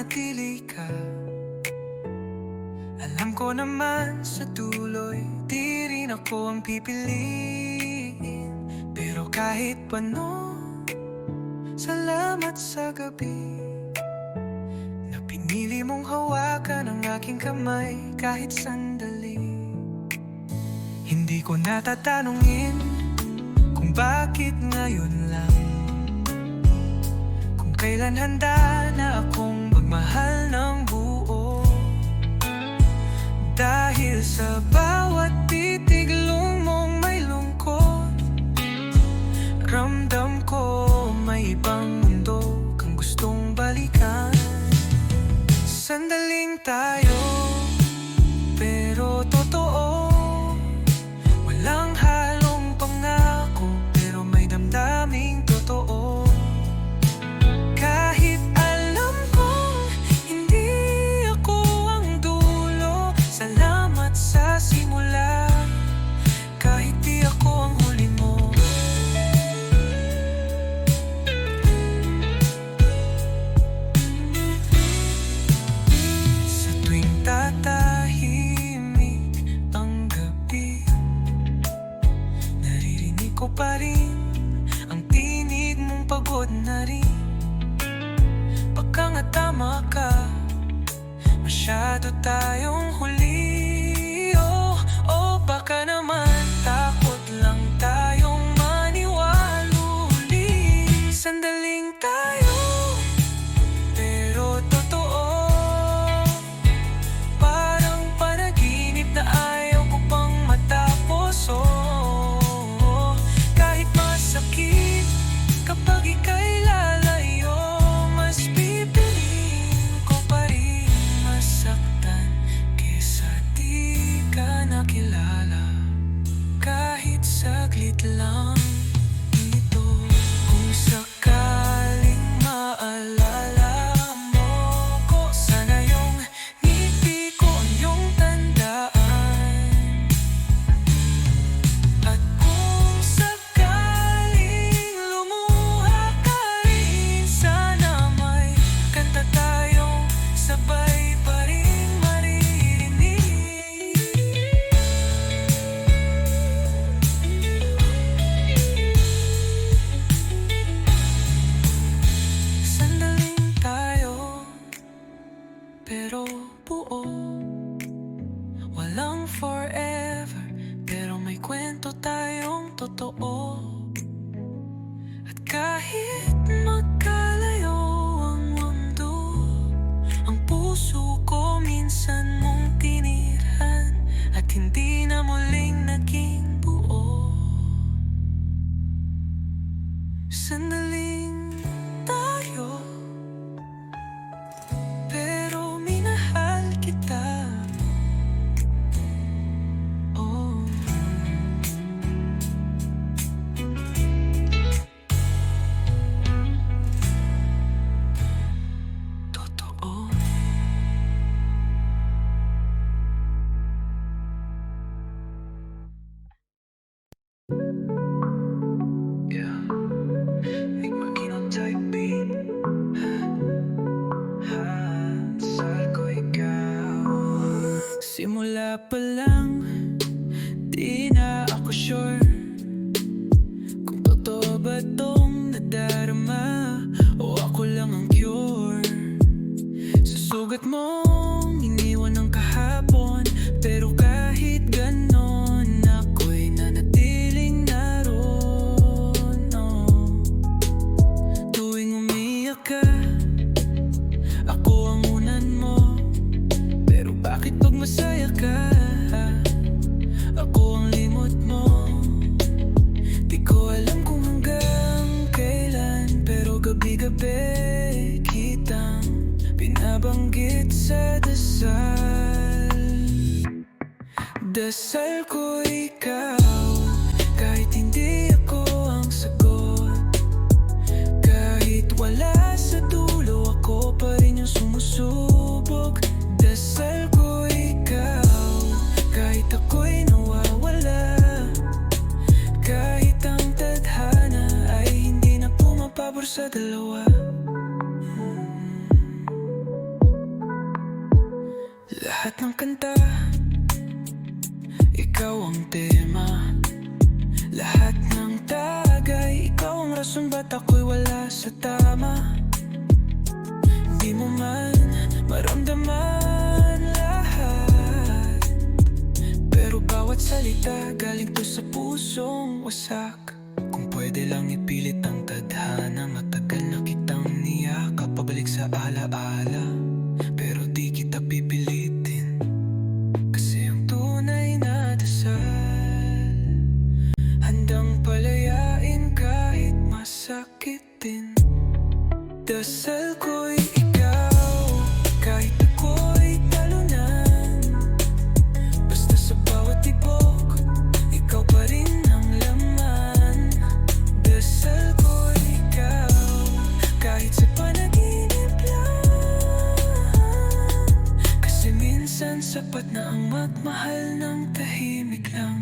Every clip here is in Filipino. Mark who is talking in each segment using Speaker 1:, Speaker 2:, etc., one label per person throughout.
Speaker 1: manatili ka. Alam ko naman sa tuloy, di rin ako ang pipiliin. Pero kahit paano, salamat sa gabi na pinili mong hawakan ang aking kamay kahit sandali. Hindi ko natatanungin kung bakit ngayon lang, kung kailan handa na akong magmahal ng buo. Dahil sa bawat titiglong mong may lungkot, ramdam ko may ibang mundo kang gustong balikan. Sandaling tayo, pero totoo. Walang halong pangako, pero may damdaming totoo. Kahit alam kong hindi ako ang dulo, salamat sa simula. Kahit di ako ang huli mo. Sa tuwing tatahimik ang gabi, naririnig ko pa rin ang tinig mong pagod na rin. Baka nga tama ka, masyado tayong huli. Oh, baka naman takot lang tayong maniwaluli. Sandaling tayo, pero totoo. Parang panaginip na ayaw ko pang matapos. Kahit masakit kapag ika'y lalayo, mas pipiliin ko pa rin masaktan kesa di ka nakilala. Kahit saglit lang ito, kung sakaling maalala mo ko, sana yung ngiti ko ang iyong tandaan. At kung sakaling lumuha ka rin, sana may kanta tayong sabay pa rin maririnig. Sandaling tayo, pero buo. Walang forever, pero may kwento tayong totoo. At kahit magkalayo ang mundo, ang puso ko minsan mong tinirhan, at hindi na muling naging buo. Sandaling tayo, pero minahal kita. Oh, totoo. Yeah, ik maginotyping. Saan ko ikaw? Simula pa lang, di na ako sure kung totoo ba tong nadarama o ako lang ang cure. Sa sugat mong iniwan ng kahapon, pero kahit ganon ako'y nanatiling naroon. Tuwing umiyak ka, ako ang unan mo. Pero bakit pag masaya ka, ako ang limot mo? Di ko alam kung hanggang kailan, pero gabi-gabi kitang binabanggit sa dasal. Dasal ko ikaw, kahit hindi ako ang sagot. Kahit wala sa dulo, ako pa rin yung sumusubok. Dasal ko ikaw, kahit ako'y nawawala. Kahit ang tadhana ay hindi na pumapabor sa dalawa. Lahat ng kanta, ikaw ang tema. Lahat ng tagay, ikaw ang rason ba't ako'y wala sa tama. Di mo man maramdaman lahat, pero bawat salita galing to sa pusong wasak. Kung pwede lang ipilit ang tadhana, matagal na kitang niyakap pabalik sa alaala. Pero di kita pipilitin, kasi ang tunay na dasal handang palayain kahit masakitin. Dasal ko'y ikaw, kahit ako'y talunan. Basta sa bawat tibok, ikaw pa rin ang laman. Dasal ko'y ikaw, kahit sa panaginip lang. Kasi minsan sapat na ang magmahal ng tahimik lang.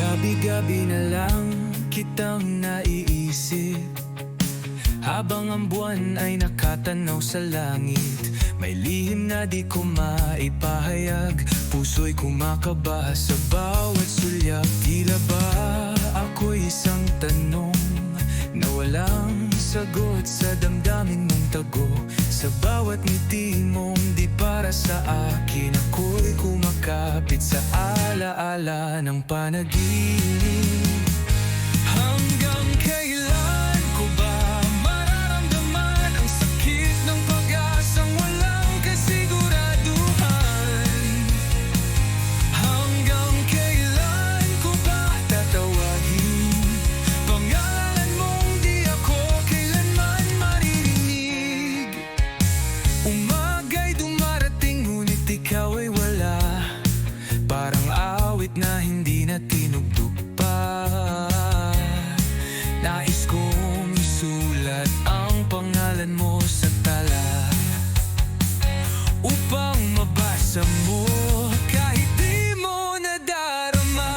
Speaker 1: Gabi-gabi na lang kitang naiisip, habang ang buwan ay nakatanaw sa langit. May lihim na di ko maipahayag, puso'y kumakaba sa bawat sulyap. Tila ba ako'y isang tanong na walang sagot sa damdamin mong tago. Sa bawat ngiti mong di para sa akin, ako'y kumakapit sa alaala ng panaginip. Hanggang kailan ko ba mararamdaman ang sakit ng pag-asang walang kasiguraduhan? Hanggang kailan ko ba tatawagin pangalan mong di ako kailanman maririnig? Umaga'y dumarating ngunit ikaw ay wala, parang awit na hindi na tinugtog pa. Nais kong isulat ang pangalan mo sa tala, upang mabasa mo kahit di mo nadarama.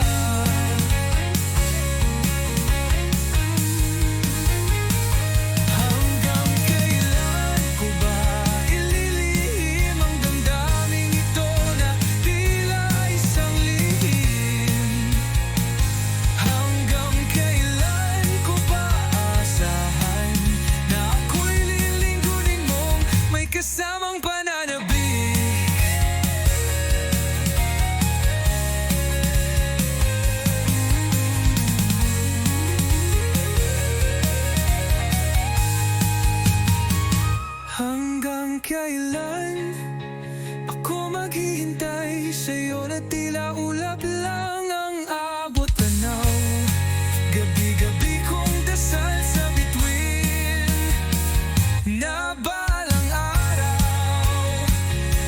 Speaker 1: Hanggang kailan ko ba ililihim ang damdaming ito na tila isang lihim? Hanggang kailan ko ba asahan na ako'y lilingkunin mong may kasamang pananabik? Hanggang kailan ako maghihintay sa'yo na tila ulap lang ang abot tanaw? Gabi-gabi kong dasal sa bituin na balang araw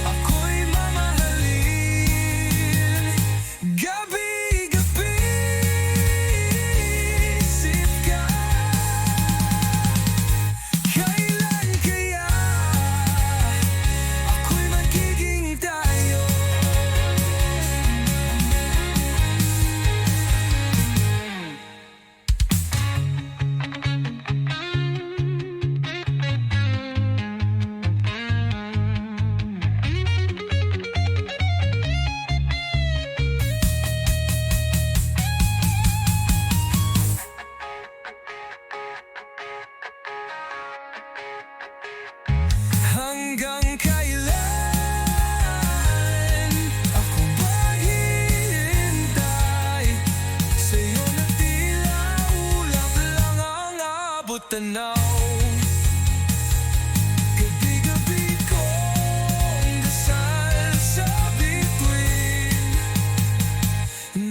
Speaker 1: ako'y mamahalin. Gabi-gabi isip ka, kailan kaya ako'y magiging tayo?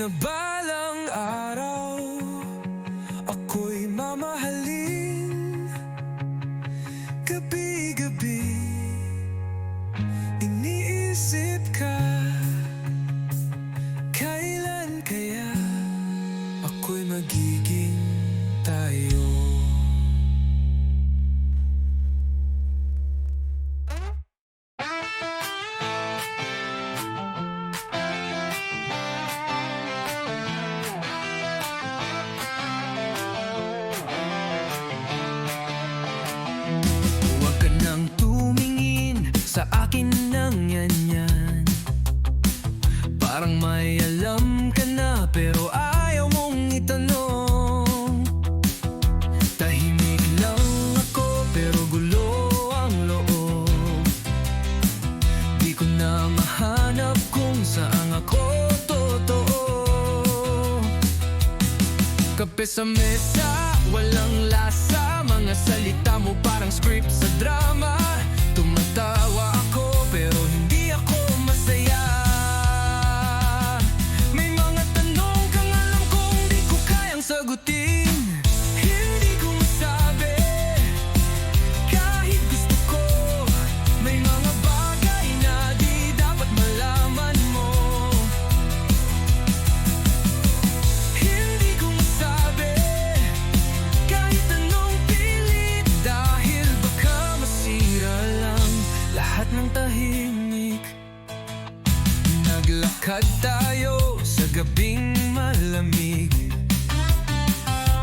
Speaker 1: na balang araw ako'y mamahalin. Gabi-gabi iniisip ka, kailan kaya ako'y magiging tayo? Huwag ka nang tumingin sa akin ng yan. Parang may alam ka na pero ayaw mong itanong. Tahimik lang ako pero gulo ang loob. Di ko na mahanap kung saan ako totoo. Kape sa mesa, walang lasa. Mga salita mo parang script sa drama. Tumatawa ako pero hindi ako masaya. May mga tanong kang alam kong di ko kayang sagutin. Hindi ko masabi kahit gusto ko. May mga bagay na di dapat malaman mo. Hindi ko masabi kahit anong pilit, dahil baka masira lang lahat ng tahimik. Naglakad tayo sa gabing malamig,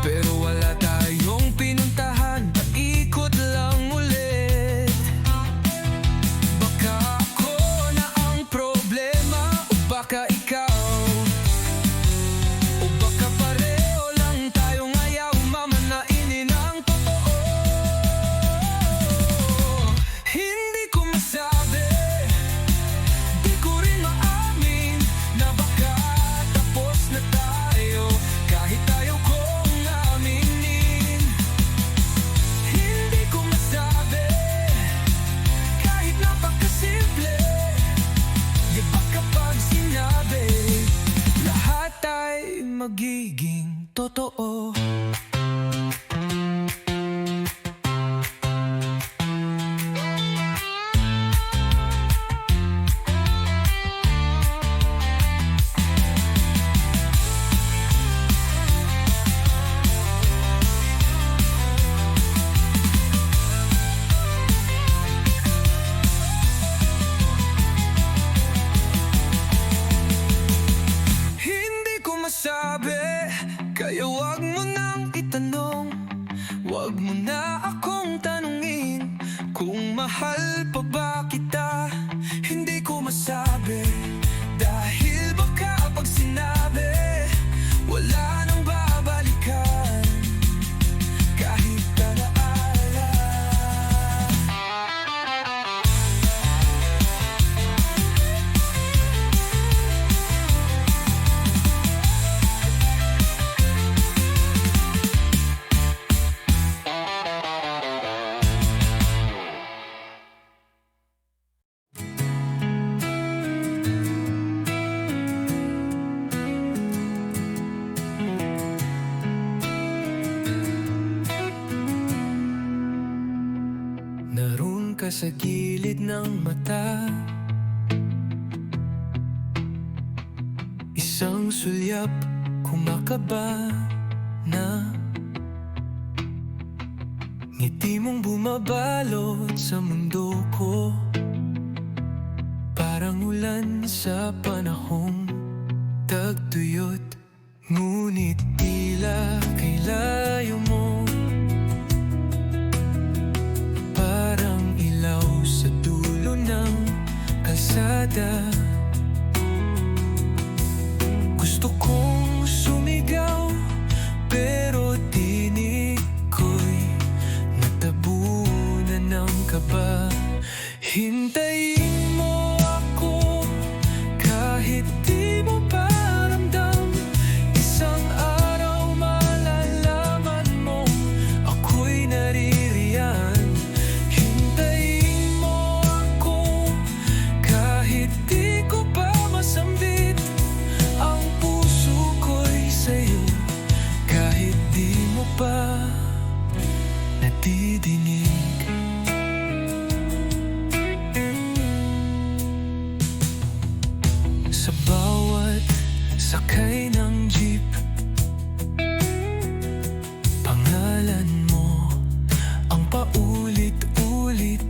Speaker 1: pero wala tayong pinuntahan, paikot lang ulit. Baka ako na ang problema, o baka ikaw, o baka pareho lang tayong ayaw mamanainin ang totoo. Hindi ko masabi, di ko rin maamin na baka tapos na tayo kahit ayaw kong aminin. Hindi ko masabi kahit napakasimple, di ba kapag sinabi lahat ay magiging totoo. Hindi ko masabi, kaya wag mo nang itanong. Wag mo na akong tanungin kung mahal pa ba kita. Hindi ko masabi, dahil baka pag sinabi wala nang babalikan kahit alaala. Naroon ka sa gilid ng mata, isang sulyap kumakaba na. Ngiti mong bumabalot sa mundo ko, parang ulan sa panahong tagtuyot. Ngunit tila kay layo mo, parang ilaw sa dulo ng kalsada. Gusto kong sumigaw pero tinig ko'y natabunan ng kaba. Hintayin mo ako kahit di mo paramdam. Isang araw malalaman mo ako'y naririyan. Hintayin mo ako kahit di Sa bawat sakay ng jeep, pangalan mo ang paulit-ulit.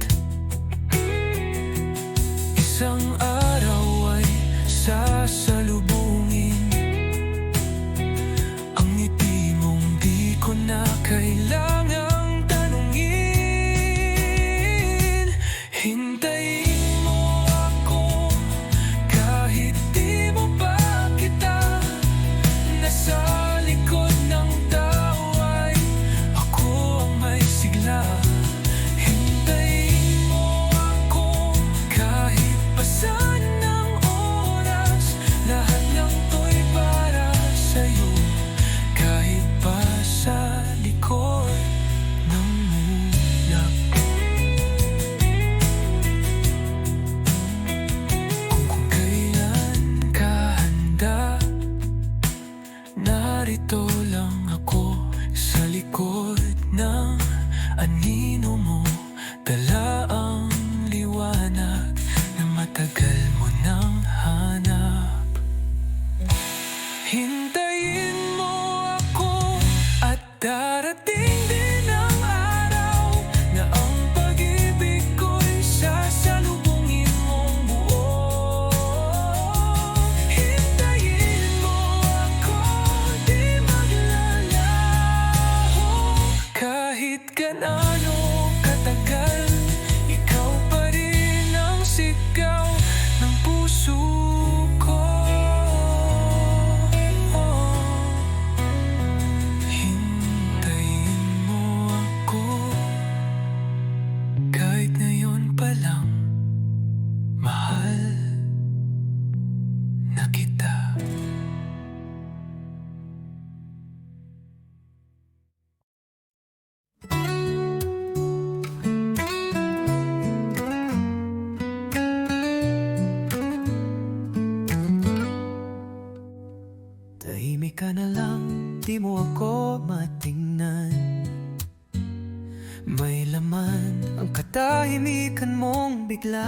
Speaker 1: Isang araw ay sasalubungin ang ngiti mong di ko na kailangang tanungin. Hintayin mo ako kahit di mo pa kita. Nasa likod ng tao ay ako ang may sigla. Hintayin mo ako kahit pasan ng oras. Lahat ng to'y para sa'yo, kahit pa sa likod ng ulap. Kung kailan ka handa, narito lang ako sa likod ng anino mo. Dala ang liwanag na matagal mo nang hanap. Hintayin mo ako at darating din ang araw na ang pag-ibig ko'y sasalubungin mong buo. Hintayin mo ako, di maglalaho. Kahit gaano katagal, ikaw pa rin ang sigaw ng puso ko. Hintayin mo ako kahit ngayon pa lang, mahal na kita. Tahimik ka na lang, di mo ako matingnan. May laman ang katahimikan mong bigla.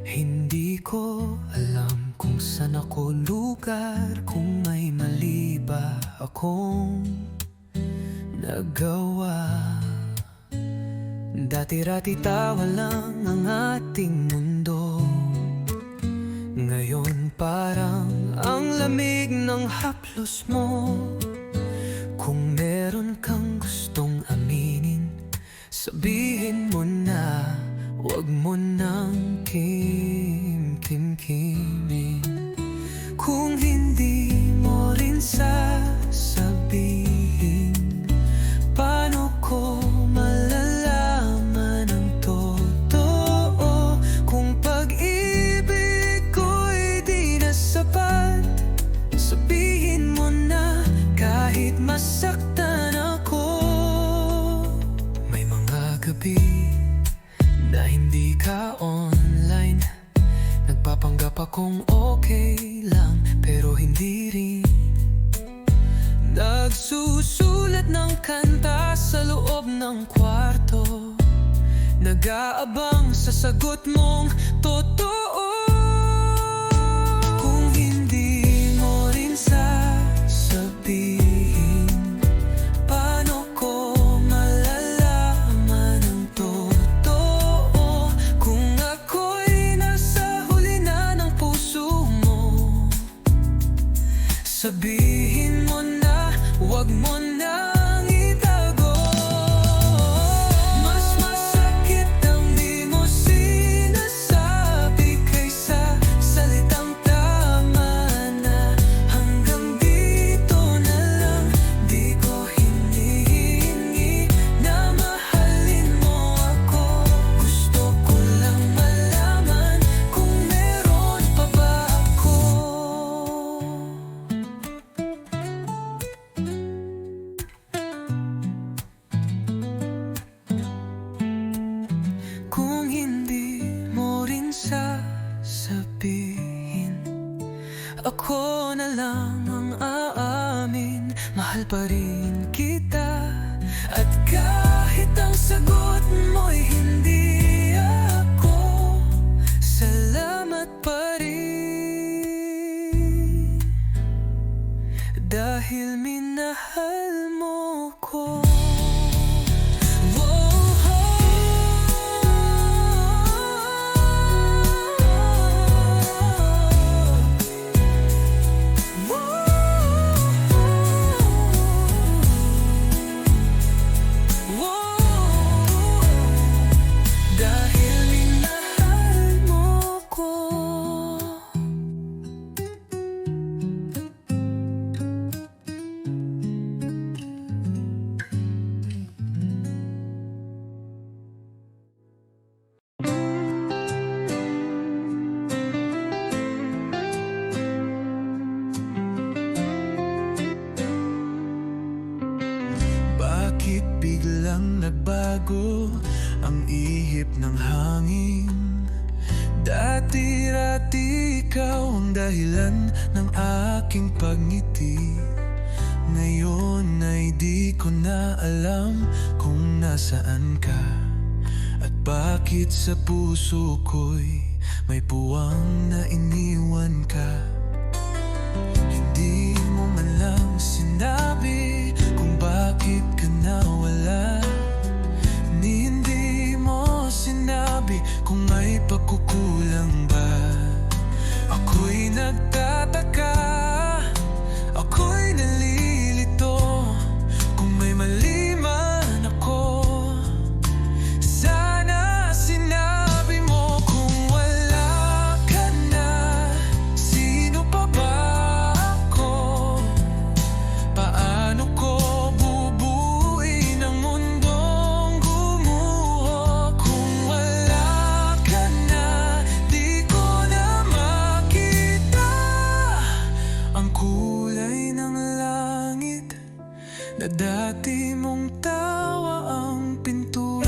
Speaker 1: Hindi ko alam kung saan ako lugar, kung may mali ba akong nagawa. Dati-rati tawa lang ang ating mundo. Ngayon parang ang lamig ng haplos mo. Kung meron kang gustong aminin, sabihin mo na, wag mo nang kimkimin. Kung hindi mo rin sasabihin, paano ko malalaman ang totoo? Kung pag-ibig ko'y di na sapat, sabihin mo na kahit masaktan ako. May mga gabi na hindi ka online, nagpapanggap akong okay lang, pero hindi rin. Nagsusulat ng kanta sa loob ng kwarto, nag-aabang sa sagot mong totoo. Kung hindi mo rin sasabihin, paano ko malalaman ang totoo? Kung ako'y nasa huli na ng puso mo, sabihin mo na, wag mo nang itago. Mas masakit ang di mo sinasabi kaysa salitang tama na. Hanggang dito na lang, di ko hinihingi na mahalin mo ako. Gusto ko lang malaman kung meron pa ba ako. Kung hindi mo rin sasabihin, ako na lang ang aamin, mahal pa rin kita. At kahit ang sagot mo'y hindi ako, salamat pa rin. Dahil minahal mo ko. Dahil minahal mo ko. Bakit biglang nagbago ang ihip ng hangin? Dati-rati ikaw ang dahilan ng aking pagngiti. Ngayon ay di ko na alam kung nasaan ka, at bakit sa puso ko'y may puwang na iniwan ka. Hindi mo man lang sinabi kung bakit ka nawala, ni hindi mo sinabi kung may pagkukulang ba. Ako'y nagtataka, ako'y nalilito, kung may mali man ako. Sana sinabi mo kung wala ka na, sino pa ba ako? Paano ko bubuuin ang mundong gumuho? Kung wala ka na, di ko na makita ang kulay ng langit na dati mong tawa ang pintura.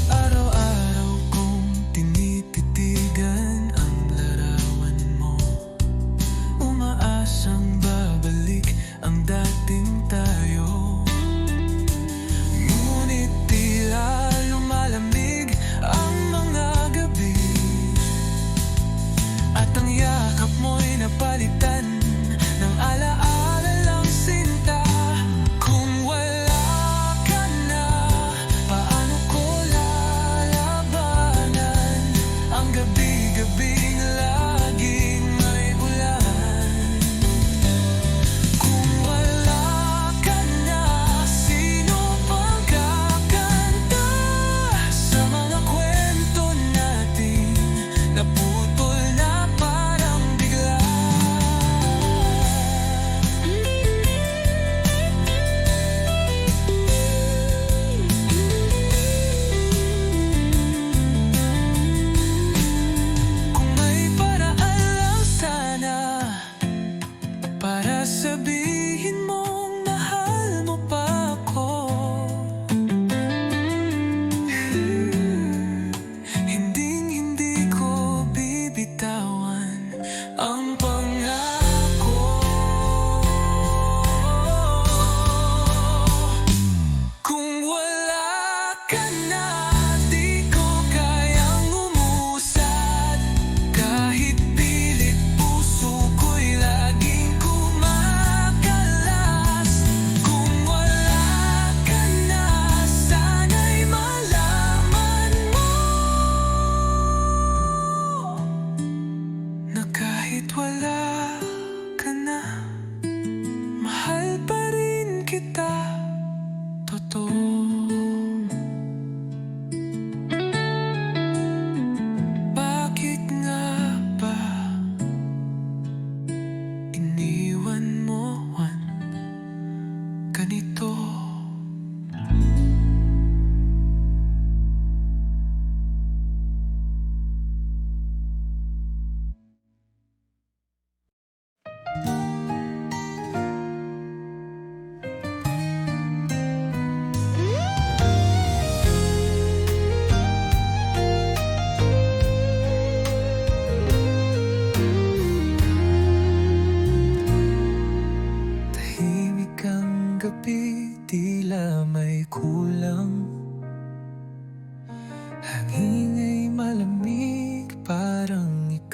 Speaker 1: Araw-araw kong tinititigan ang larawan mo, umaasang babalik ang dating tayo. Ngunit tila lumalamig ang mga gabi, at ang yakap mo'y napalitan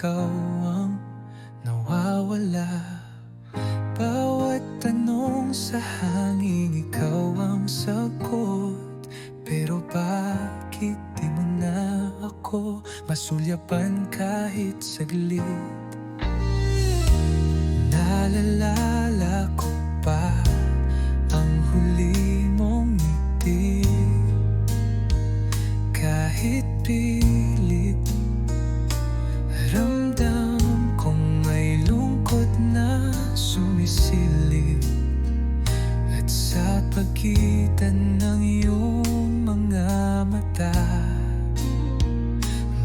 Speaker 1: ikaw ang nawawala. Bawat tanong sa hangin, ikaw ang sagot. Pero bakit di mo na ako masulyapan kahit saglit? Naalala ko pa ang huli mong ngiti, kahit pilit. Ramdam kong may lungkot na sumisilip, at sa pagitan ng iyong mga mata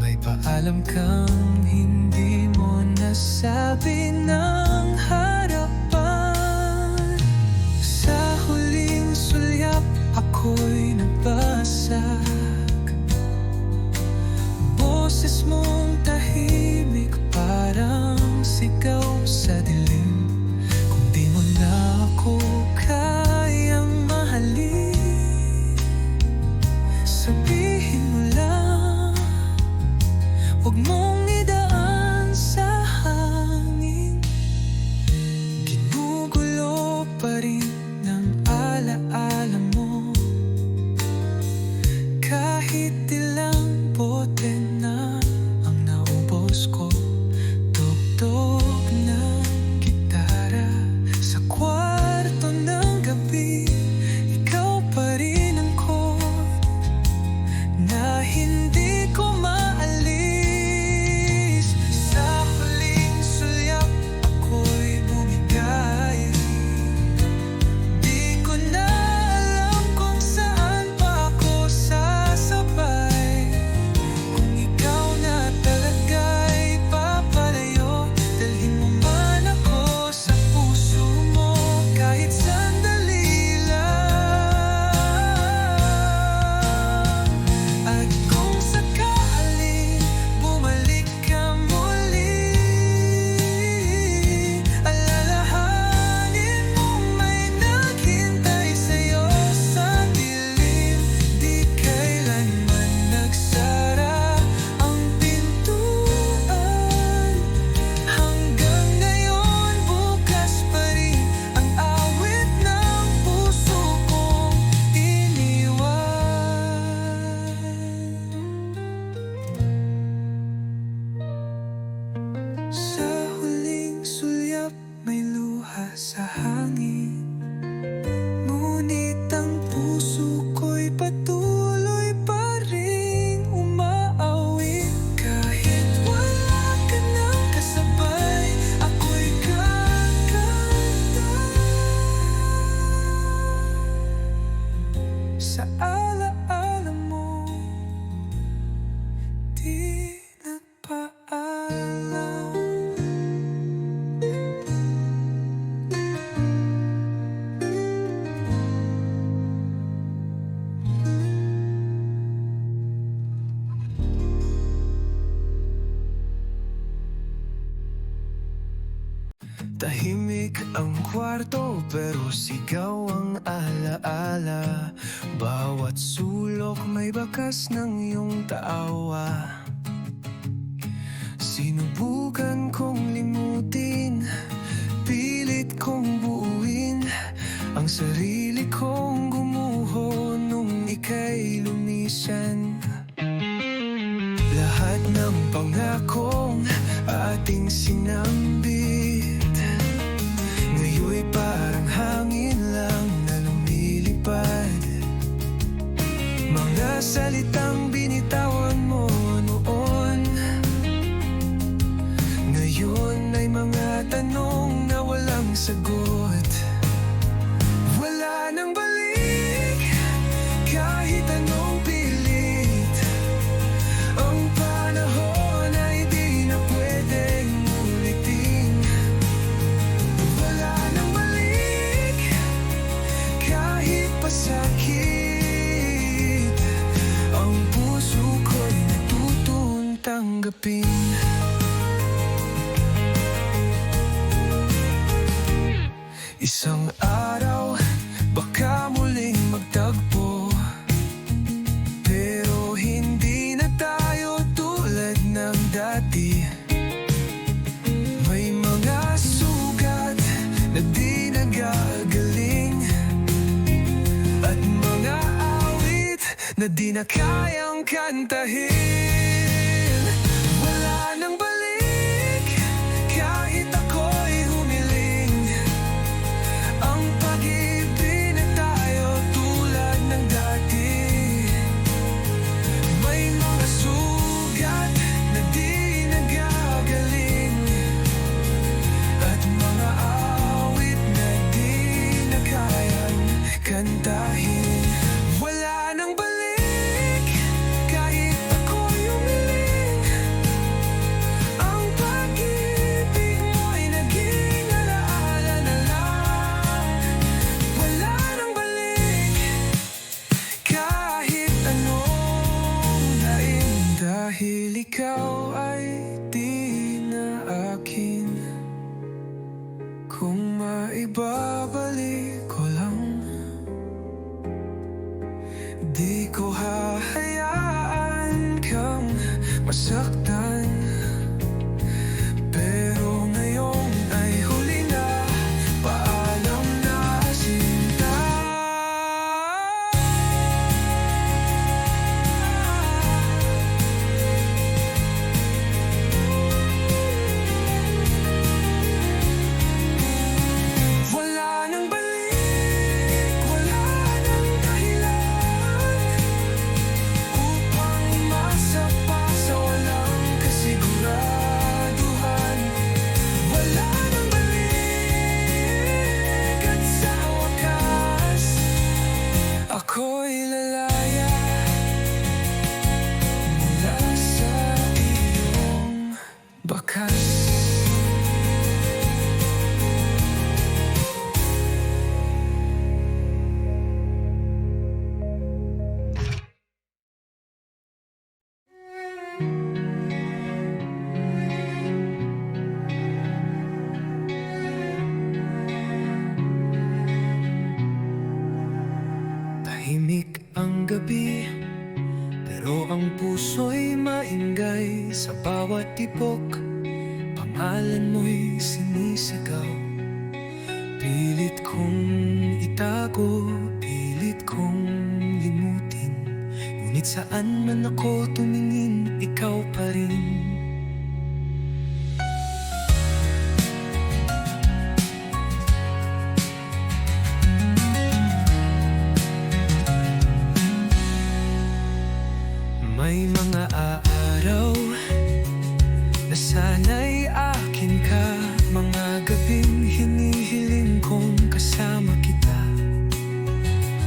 Speaker 1: may paalam kang hindi mo nasabi ng harapan. Sa huling sulyap ako'y nagbasag, boses mong tahimik parang sigaw sa dilim. Kung di mo na ako kayang mahalin, sabihin mo lang, huwag mong idaan sa hangin. Ginugulo pa rin ng alaala mo, kahit ilang bote na ang naubos ko. Tugtog ng gitara sa kwarto ng gabi, ikaw pa rin ang chord na hindi ko maalis. Sa huling sulyap ako'y bumigay, di ko na alam kung saan pa ako sasabay. Kung ikaw na talaga'y papalayo, dalhin mo man ako sa puso mo kahit sandali lang. At kung sakaling bumalik ka muli, alalahanin mong may naghintay sa'yo sa dilim. Di kailanman nagsara ang pintuan, hanggang ngayon bukas pa rin ang awit ng puso kong iniwan. Sa huling sulyap may luha sa hangin, ngunit ang puso ko'y patuloy pa rin umaawit. Kahit wala ka nang kasabay, ako'y kakanta sa alaala mo, di nagpaalam. Tahimik ang kwarto pero sigaw ang alaala. Bawat sulok may bakas ng iyong taawa. Sinubukan kong limutin, pilit kong buuin ang sarili kong gumuho nung ika'y lumisan. Lahat ng pangakong ating sinambit ngayon'y parang hangin lang na lumilipad. Mga salitang binitawan mo noon, ngayon ay mga tanong na walang sagot. Wala nang balik kahit anong pilit, ang panahon ay di na pwedeng ulitin. Wala nang balik kahit pasakit, ang puso ko'y natutong tanggapin. Isang araw, baka muling magtagpo, pero hindi na tayo tulad ng dati. na di na kayang kantahin. Wala nang balik kahit ako'y humiling. Ang pag-ibig na tayo tulad ng dati. May mga sugat na di nagagaling, at mga awit na di na kayang kantahin. Wala nang balik kahit ako'y umiling. Ang pag-ibig mo'y naging alaala na lang. Wala nang balik kahit anong lain, dahil ikaw ay di na akin. Kung maibabalik ko lang, di ko hahayaan kang masaktan. Pero ngayon ay huli na, paalam na sinta. Wala nang balik, wala nang dahilan upang masapa sa walang kasiguraduhan. Wala nang balik, at sa wakas ako'y lalaya mula sa iyong bakas. Tahimik ang gabi, pero ang puso'y maingay. Sa bawat tibok, pangalan mo'y sinisigaw. Pilit kong itago, pilit kong limutin, ngunit saan man ako tumingin, ikaw pa rin. May mga araw na sana'y akin ka, mga gabing hinihiling kong kasama kita.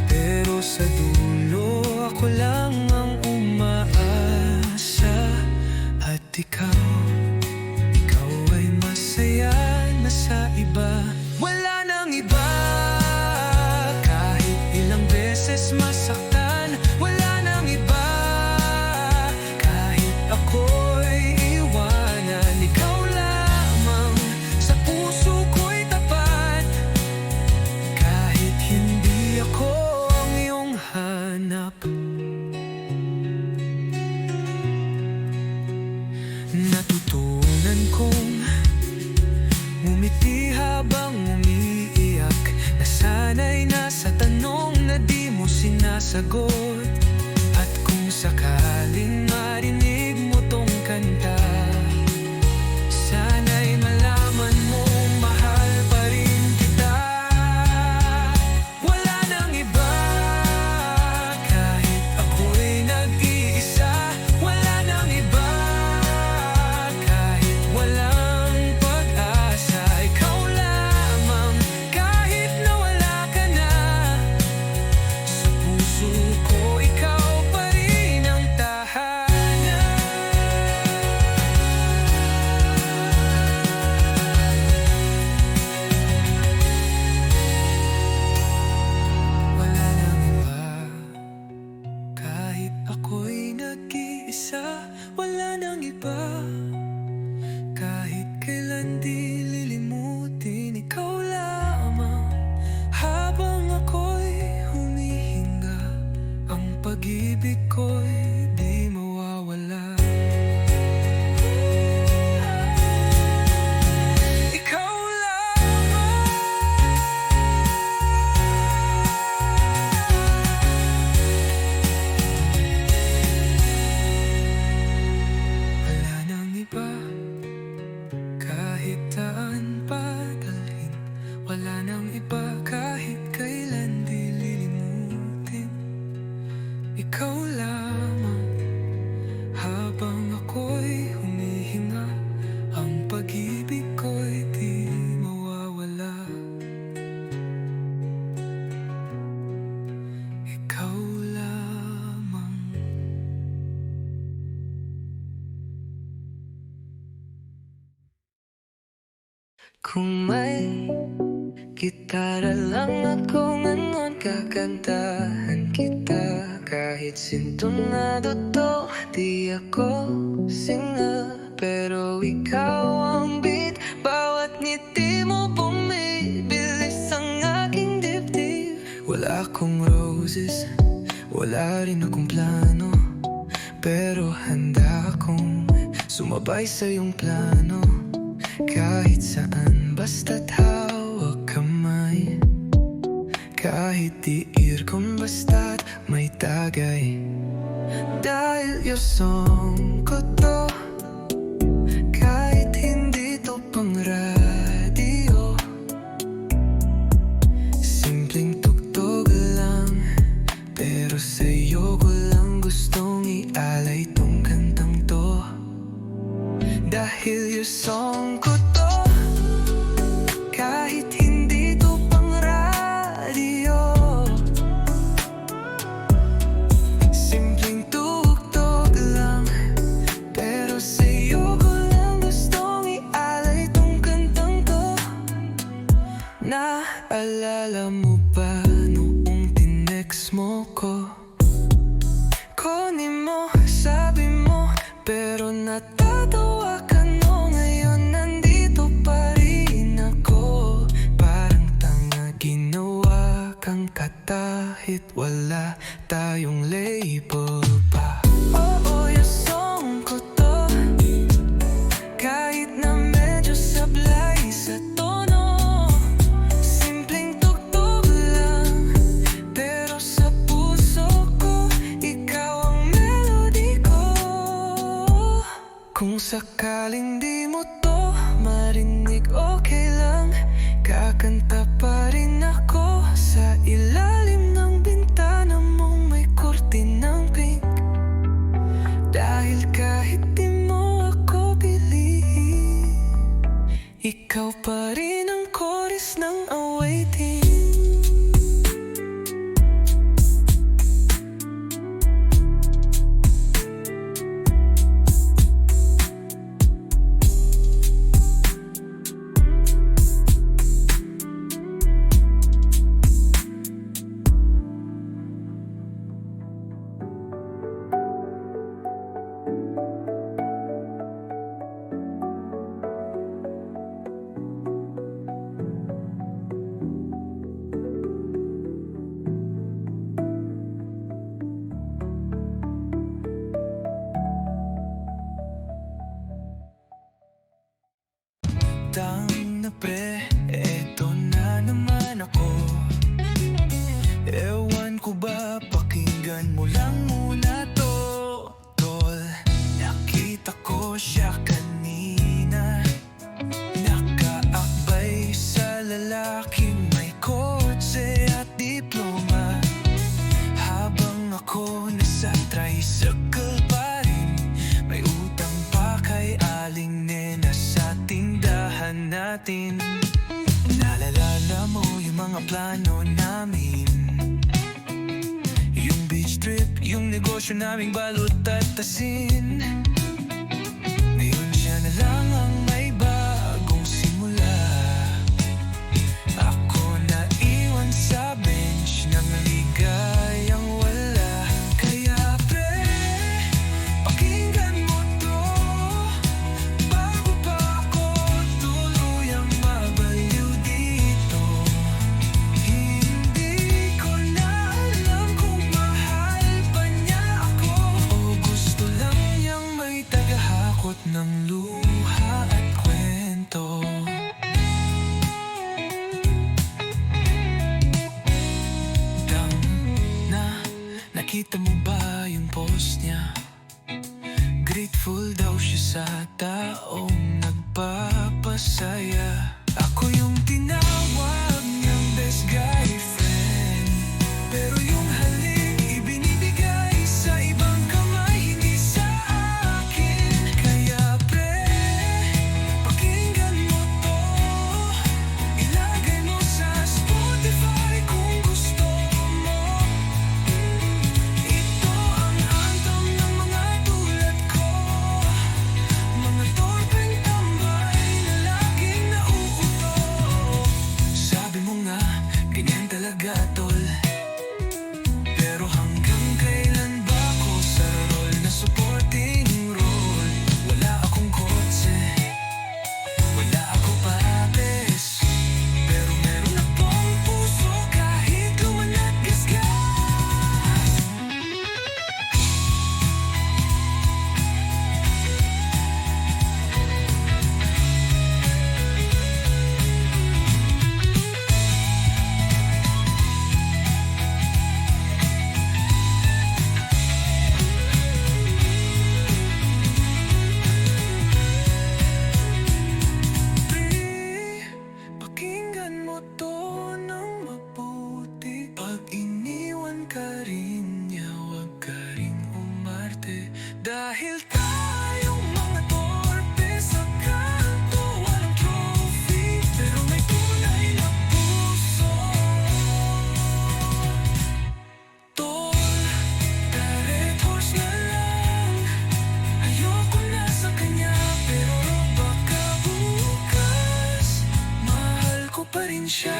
Speaker 1: Pero sa dulo ako lang ang umaasa, at ikaw ay masaya na sa iba. Wala nang iba, kahit ilang beses masaktan. Wala nang iba kahit ako'y iwanan. Ikaw lamang sa puso ko'y tapat, kahit hindi ako ang iyong hanap. Natutunan kong ngumiti habang umiiyak, nasanay na sa tanong na di mo sinasagot. At kung sakaling marinig mo tong kanta, sana'y malaman mo mahal pa rin kita. Wala nang iba kahit ako'y nag-iisa. Wala nang iba kahit walang pag-asa. Ikaw lamang kahit nawala ka na, sa puso ko ikaw pa rin ang tahanan. Wala nang iba kahit ako'y nag-iisa. Wala nang iba kahit kailan di lilimutin. Ikaw lamang habang ako'y humihinga. Ang pag-ibig ko'y di mawawala. Ikaw lamang. Kung may gitara lang ako ngayon, kakantahan kita. Kahit sintonado to, di ako singer. Pero ikaw ang beat, bawat ngiti mo bumibilis ang aking dibdib. Wala akong roses, wala rin akong plano, pero handa akong sumabay sa iyong plano. Kahit saan, basta't hawak kamay. Kahit tiir kung basta't may tagay. Dahil yung song ko to, kahit hindi to pang radyo, simpleng tugtog lang, pero sa'yo ko lang gustong ialay tong kantang to. Dahil yung song ko to, kahit hindi to pang radyo, simpleng tugtog lang, pero sa'yo ko lang gustong ialay tong kantang to. Naalala mo ba noong tinext mo ko? Kunin mo, sabi mo, pero natatawa ka no. Ngayon nandito pa rin ako. Parang tanga, ginawa kang katahit wala tayong label pa. Oo, yung song ko to, kahit na medyo sablay sa tono, simpleng tugtog lang, pero sa puso ko, ikaw ang melody ko. Kung sakaling di mo to marinig, okay lang, kakanta pa rin ako sa ilalim ng bintana mong may kurtinang pink. Dahil kahit di mo ako piliin, ikaw pa rin ang chorus ng awaiting. Tang na pre, eto na naman ako. Ewan ko ba, pakinggan mo lang muna to, tol. Nakita ko siya kanina, nakaakbay sa lalaking may kotse at diploma. Habang ako nasa tricycle pa rin, may utang pa kay Aling Nena sa tindahan natin. Naalala mo yung mga plano namin, yung beach trip, yung negosyo naming balot at asin. Ngayon siya na lang ang may bagong simula. Ako na iwan sa bench ng ligayang wala. Kaya pre, pakinggan mo to, bago pa ako tuluyang mabaliw dito. Hindi ko na alam kung mahal pa niya ako, o gusto lang niyang may tagahakot ng luha at kwento. Dang na, nakita mo ba yung post niya? Grateful daw siya sa taong nagpapasaya. Ako yung tinawag niyang best guy friend, pero yung halik ibinibigay sa ibang kamay, hindi sa akin. Kaya pre, pakinggan mo to, ilagay mo sa Spotify kung gusto mo. Ito ang anthem ng mga tulad ko, mga torpeng tambay na laging nauulit. Dahil tayong mga torpe sa kanto, walang trophy, pero may tunay na puso. Tol, direct horse na lang. Ayoko na sa kanya, pero baka bukas mahal ko pa rin siya.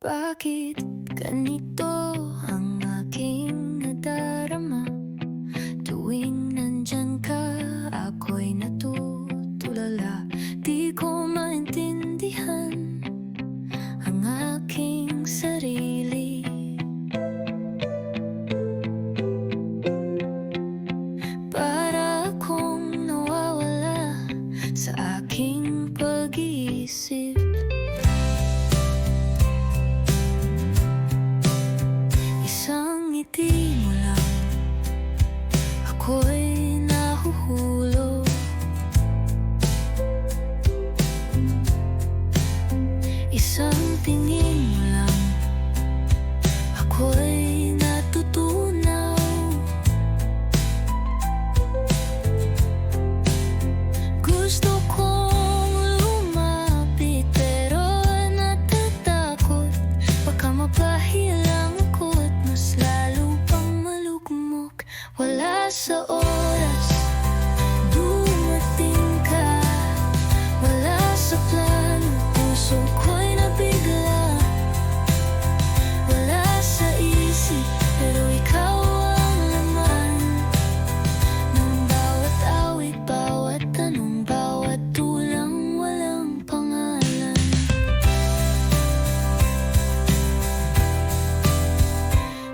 Speaker 2: Bakit ganito ang aking nadarama? Tuwing nandyan ka, ako'y natutulala. Di ko maintindihan ang aking sarili. Para akong nawawala sa aking pag-iisip. Isang ngiti mo lang, ako'y nahuhulog. Isang tingin mo lang, ako'y natutunaw. Gusto kong lumapit pero natatakot, baka mapahilang ako at mas lalo pang malugmok. Wala sa oras, dumating ka. Wala sa plano, puso ko'y nabigla. Wala sa isip, pero ikaw ang laman ng bawat awit, bawat tanong, bawat tulang walang pangalan.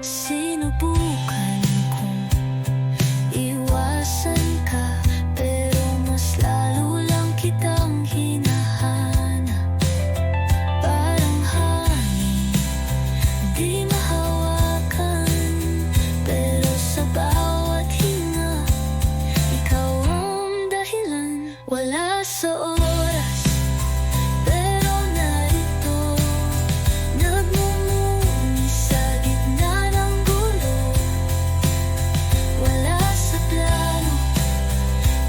Speaker 2: Sinubukan kong iwasan ka, pero mas lalo lang kitang hinahanap. Parang hangin, di mahawakan, pero sa bawat hinga, ikaw ang dahilan. Wala sa oras, pero narito, nagmumuni sa gitna ng gulo. Wala sa plano,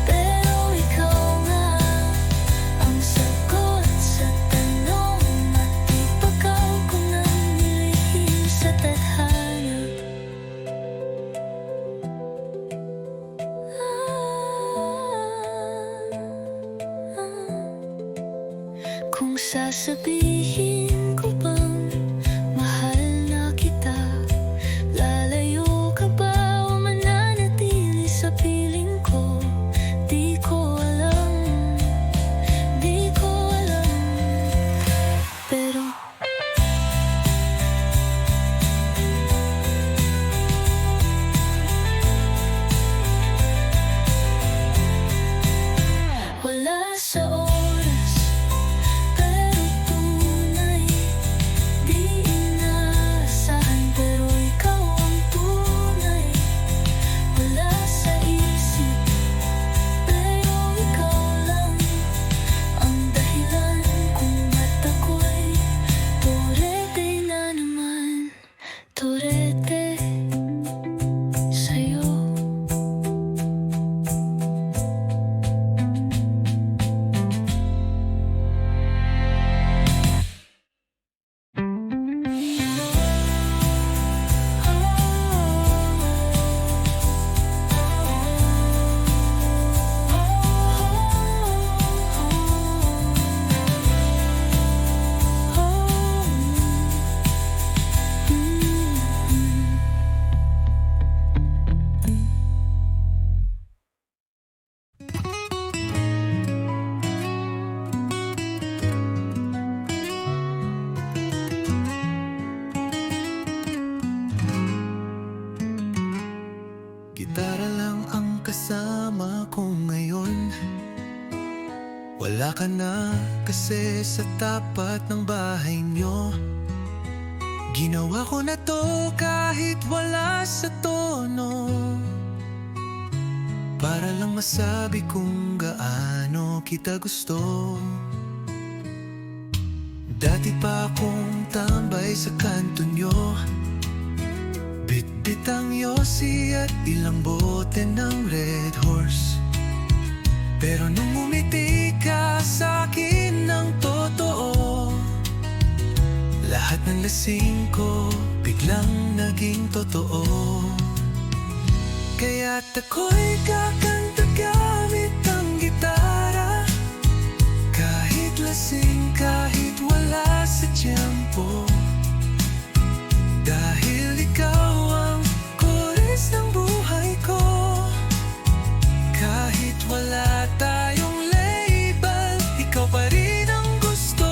Speaker 2: pero ikaw nga ang sagot sa tanong at ipagaw ko ng nilihim sa tadhana. Kung sasabihin ko bang mahal na kita, lalayo ka ba o mananatili sa piling ko? Di ko alam, di ko alam. Pero wala sa oras, pero tunay. Di inaasahan, pero ikaw ang tunay. Wala sa isip, pero ikaw lang ang dahilan kung ba't ako'y turete na naman. Turete sa'yo.
Speaker 1: Gitara lang ang kasama ko ngayon. Wala ka na kasi sa tapat ng bahay nyo. Ginawa ko na to kahit wala sa tono. para lang masabi kung gaano kita gusto. Dati pa akong tambay sa kanto nyo, bitbit ang yosi at ilang bote ng Red Horse. Pero nung umiti ka sa'kin ng totoo, lahat ng lasing ko biglang naging totoo. Kaya't ako'y kakanta gamit ang gitara, kahit lasing, kahit wala sa tiyempo. Dahil ikaw ang kores ng buhay ko, kahit wala tayong label, ikaw pa rin ang gusto.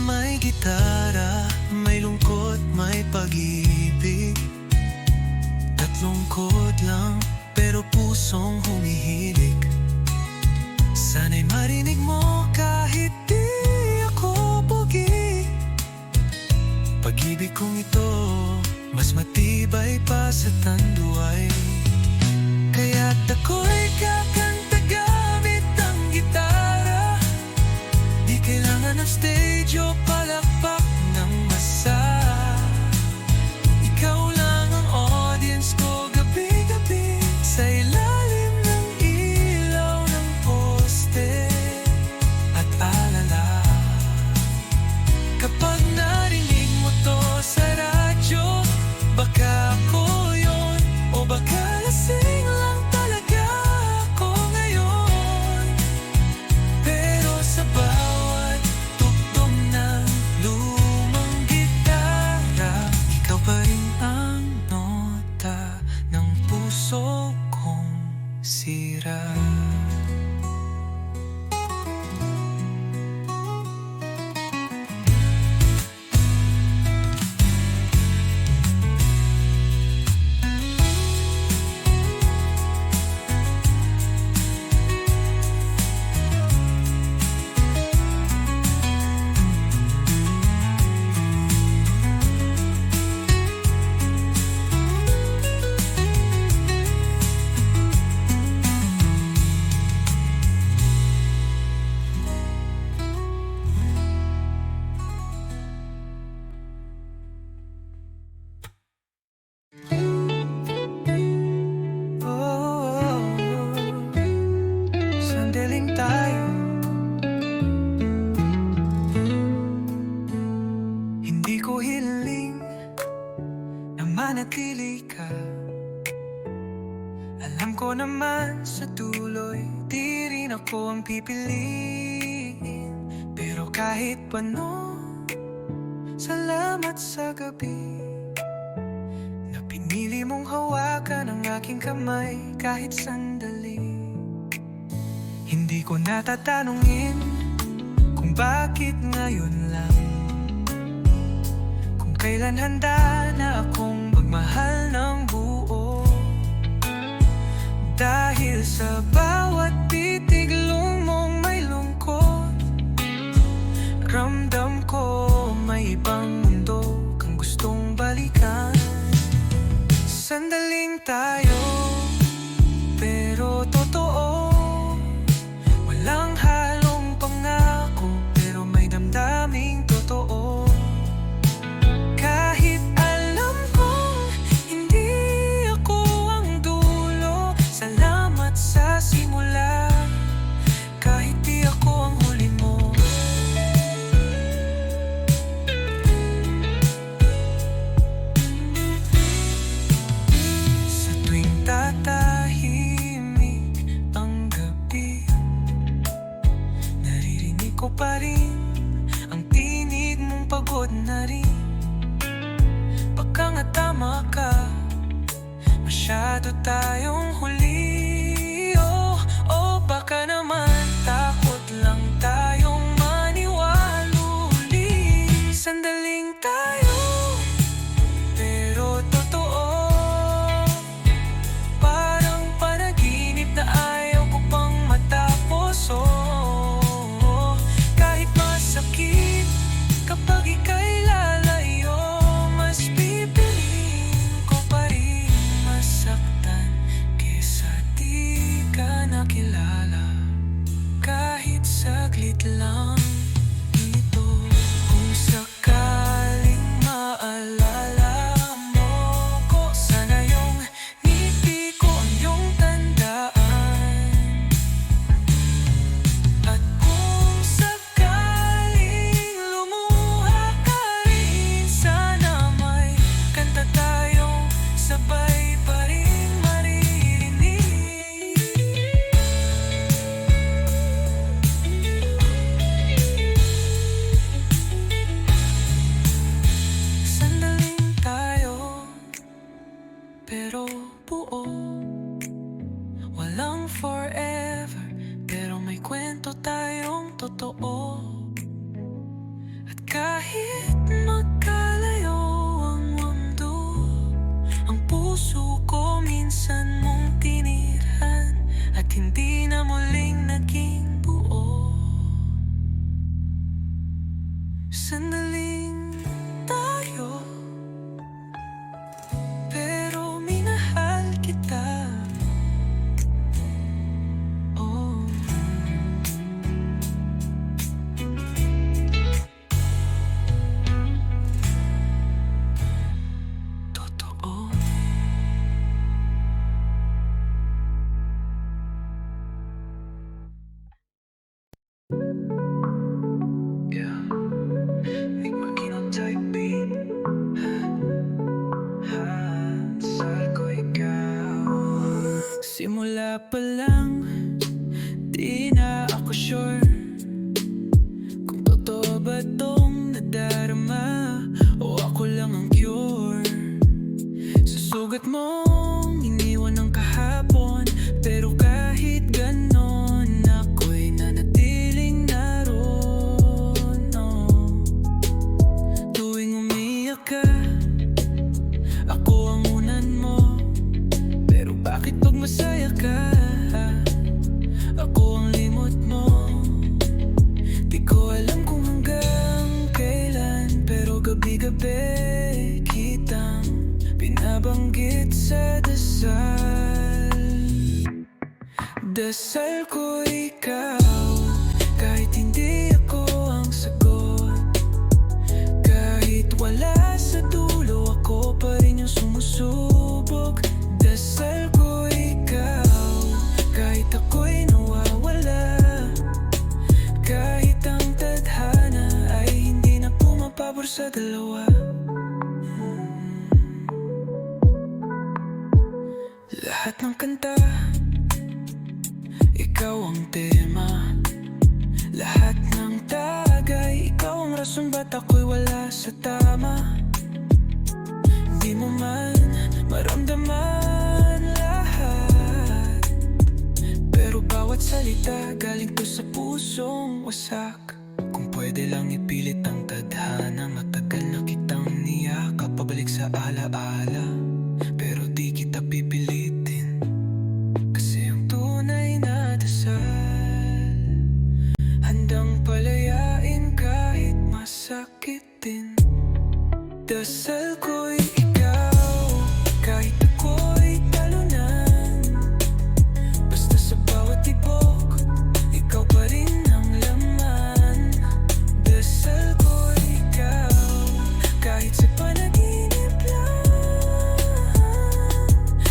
Speaker 1: May gitara, may lungkot, may pag-ibig. Tatlong chord lang, pero pusong humihilig. Sana'y marinig mo kahit di ako pogi. Pag-ibig kong ito, mas matibay pa sa tanduay. Kaya't ako'y kakanta gamit ang gitara, di kailangan ng stage o palakpak ng masa. Ikaw lang ang audience ko gabi-gabi, sa ilalim ng ilaw ng poste at alala. Kapag narinig mo to sa radyo, baka ako yun, o baka lasing lang talaga ako ngayon. Pero sa bawat tugtog ng lumang gitara, ikaw pa rin ang nota ng puso kong sira. Sandaling tayo, hindi ko hiling na manatili ka. Alam ko naman sa tuloy, di rin ako ang pipiliin. Pero kahit paano, salamat sa gabi na pinili mong hawakan ang aking kamay kahit sandali. Hindi ko natatanungin kung bakit ngayon lang, kung kailan handa na akong magmahal ng buo. Dahil sa bawat titig mong may lungkot, ramdam ko may ibang mundo kang gustong balikan. Sandaling tayo, pero totoo. Walang halong pangako, pero may damdaming totoo. Kahit alam kong hindi ako ang dulo, salamat sa simula. Kahit di ako ang huli mo, sa tuwing tatahimik ang gabi, naririnig ko pa rin ang tinig mong pagod na rin. Baka nga tama ka, masyado tayong huli. O baka naman takot lang tayong maniwaluli. Sandaling tayo, pero totoo. Parang panaginip na ayaw ko pang matapos. Kahit masakit kapag ika'y lalayo, mas pipiliin ko pa rin masaktan kesa lang ito. Kung sakaling maalala mo ko, sana yung ngiti ko ang iyong tandaan. At kung sakaling lumuha ka rin, sana may kanta tayong sabay pa rin maririnig. Sandaling tayo, pero buo. Walang forever, pero may kwento tayong totoo. At kahit magkalayo ang mundo, ang puso ko minsan mong tinirhan, at hindi na muling naging buo. Sandaling tayo, pero minahal kita. Oh. Totoo. Yeah. Di maginotyping. Saan ko ikaw? Simula pa lang, di na ako sure kung totoo ba tong nadarama o ako lang ang cure. Sa sugat mong iniwan ng kahapon, pero kahit ganon ako'y nanatiling naroon. Oh. Tuwing umiyak ka, ako ang unan mo. Pero bakit pag masaya ka, ako ang limot mo? Di ko alam kung hanggang kailan, pero gabi-gabi kitang binabanggit sa dasal. Dasal ko ikaw, kahit hindi ako ang sagot. Kahit wala sa dulo, ako pa rin yung sumusubok. Dasal ko ikaw, kahit ako'y nawawala. Kahit ang tadhana ay hindi na pumapabor sa dalawa. Lahat ng kanta, ikaw ang tema. Lahat ng tagay, ikaw ang rason ba't ako'y wala sa tama. Di mo man maramdaman lahat, pero bawat salita galing to sa pusong wasak. Kung pwede lang ipilit ang tadhana, matagal na kitang niyakap pabalik sa alaala. Pero di kita pipilitin, kasi ang tunay na dasal handang palayain kahit masakitin. Dasal ko'y ikaw, kahit ako'y talunan. Basta sa bawat tibok, ikaw pa rin ang laman. Dasal ko'y ikaw, kahit sa panaginip lang.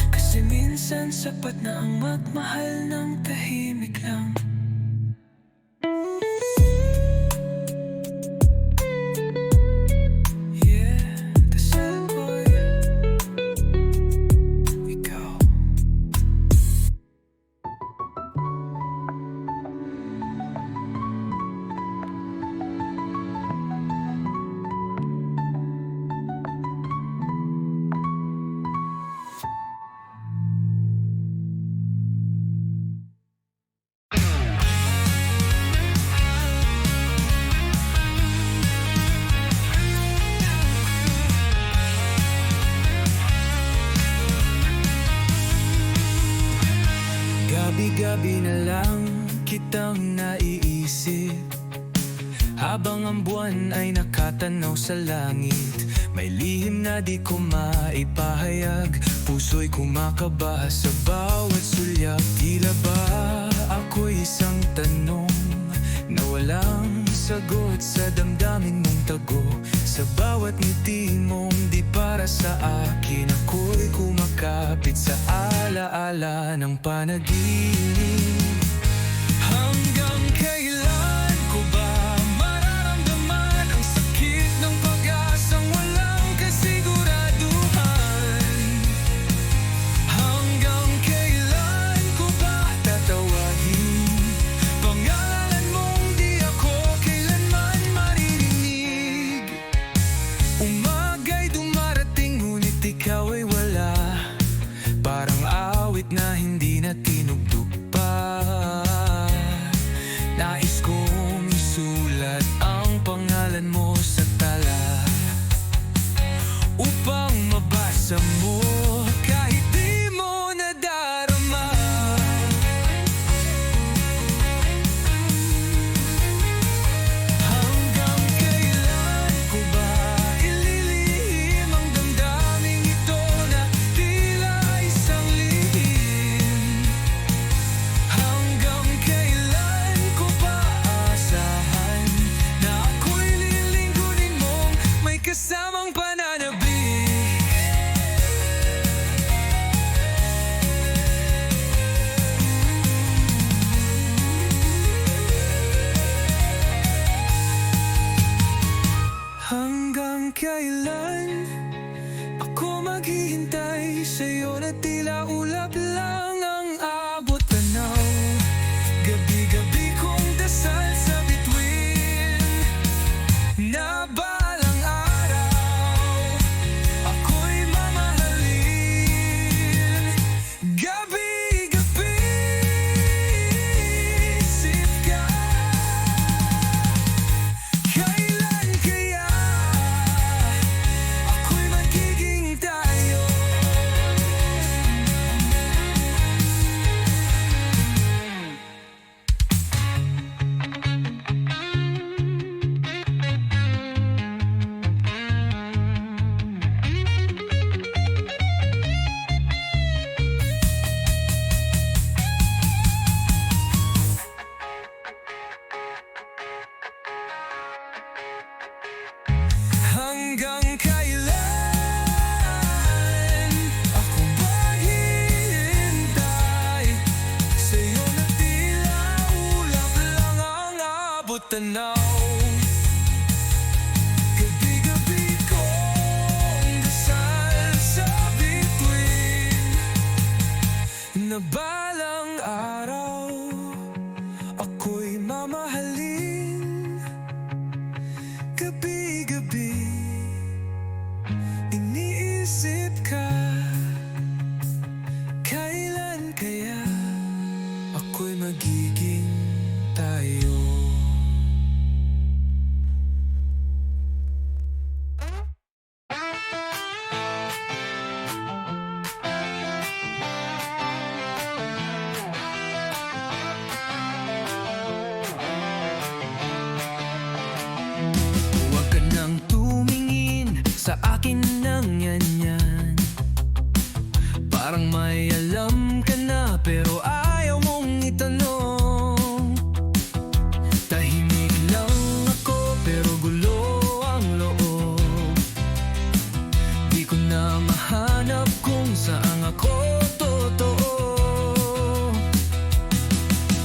Speaker 1: Kasi minsan sapat na ang magmahal ng tahimik lang. Gabi-gabi na lang kitang naiisip, habang ang buwan ay nakatanaw sa langit. May lihim na di ko maipahayag, puso'y kumakaba sa bawat sulyap. Tila ba ako'y isang tanong na walang sagot sa damdamin mong tago. Sa bawat ngiti mong di para sa akin, ako'y kumakapit sa alaala ng panaginip. Hanggang kailan ko ba mararamdaman ang sakit ng pag-asang walang kasiguraduhan? Hanggang kailan ko ba tatawahin pangalan mong di ako kailanman maririnig? Umaga'y dumarating ngunit ikaw ay wala, parang awit na hindi na tinugtog pa. Nais kong isulat ang pangalan mo sa tala upang mabasa mo kahit di mo nadarama. Hanggang kailan ko ba ililihim ang damdaming ito na tila isang lihim? Hanggang kailan ko ba aasahan na ako'y lilingkunin mong may kasamang pananabik? Hanggang kailan ako maghihintay sa'yo na tila ulap lang ang abot tanaw? Gabi-gabi kong dasal sa bituin na balang araw ako'y mamahalin. Gabi-gabi isip ka, kailan kaya ako'y magiging tayo? Hanggang kailan ako maghihintay sa'yo na tila ulap lang ang abot tanaw? Gabi-gabi kong dasal sa bituin na balang araw ako'y mamahalin. Gabi-gabi iniisip ka, kailan kaya ako'y magiging tayo? Huwag ka nang tumingin sa akin ng yan. Parang may alam ka na pero ayaw mong itanong. Tahimik lang ako pero gulo ang loob. Di ko na mahanap kung saan ako totoo.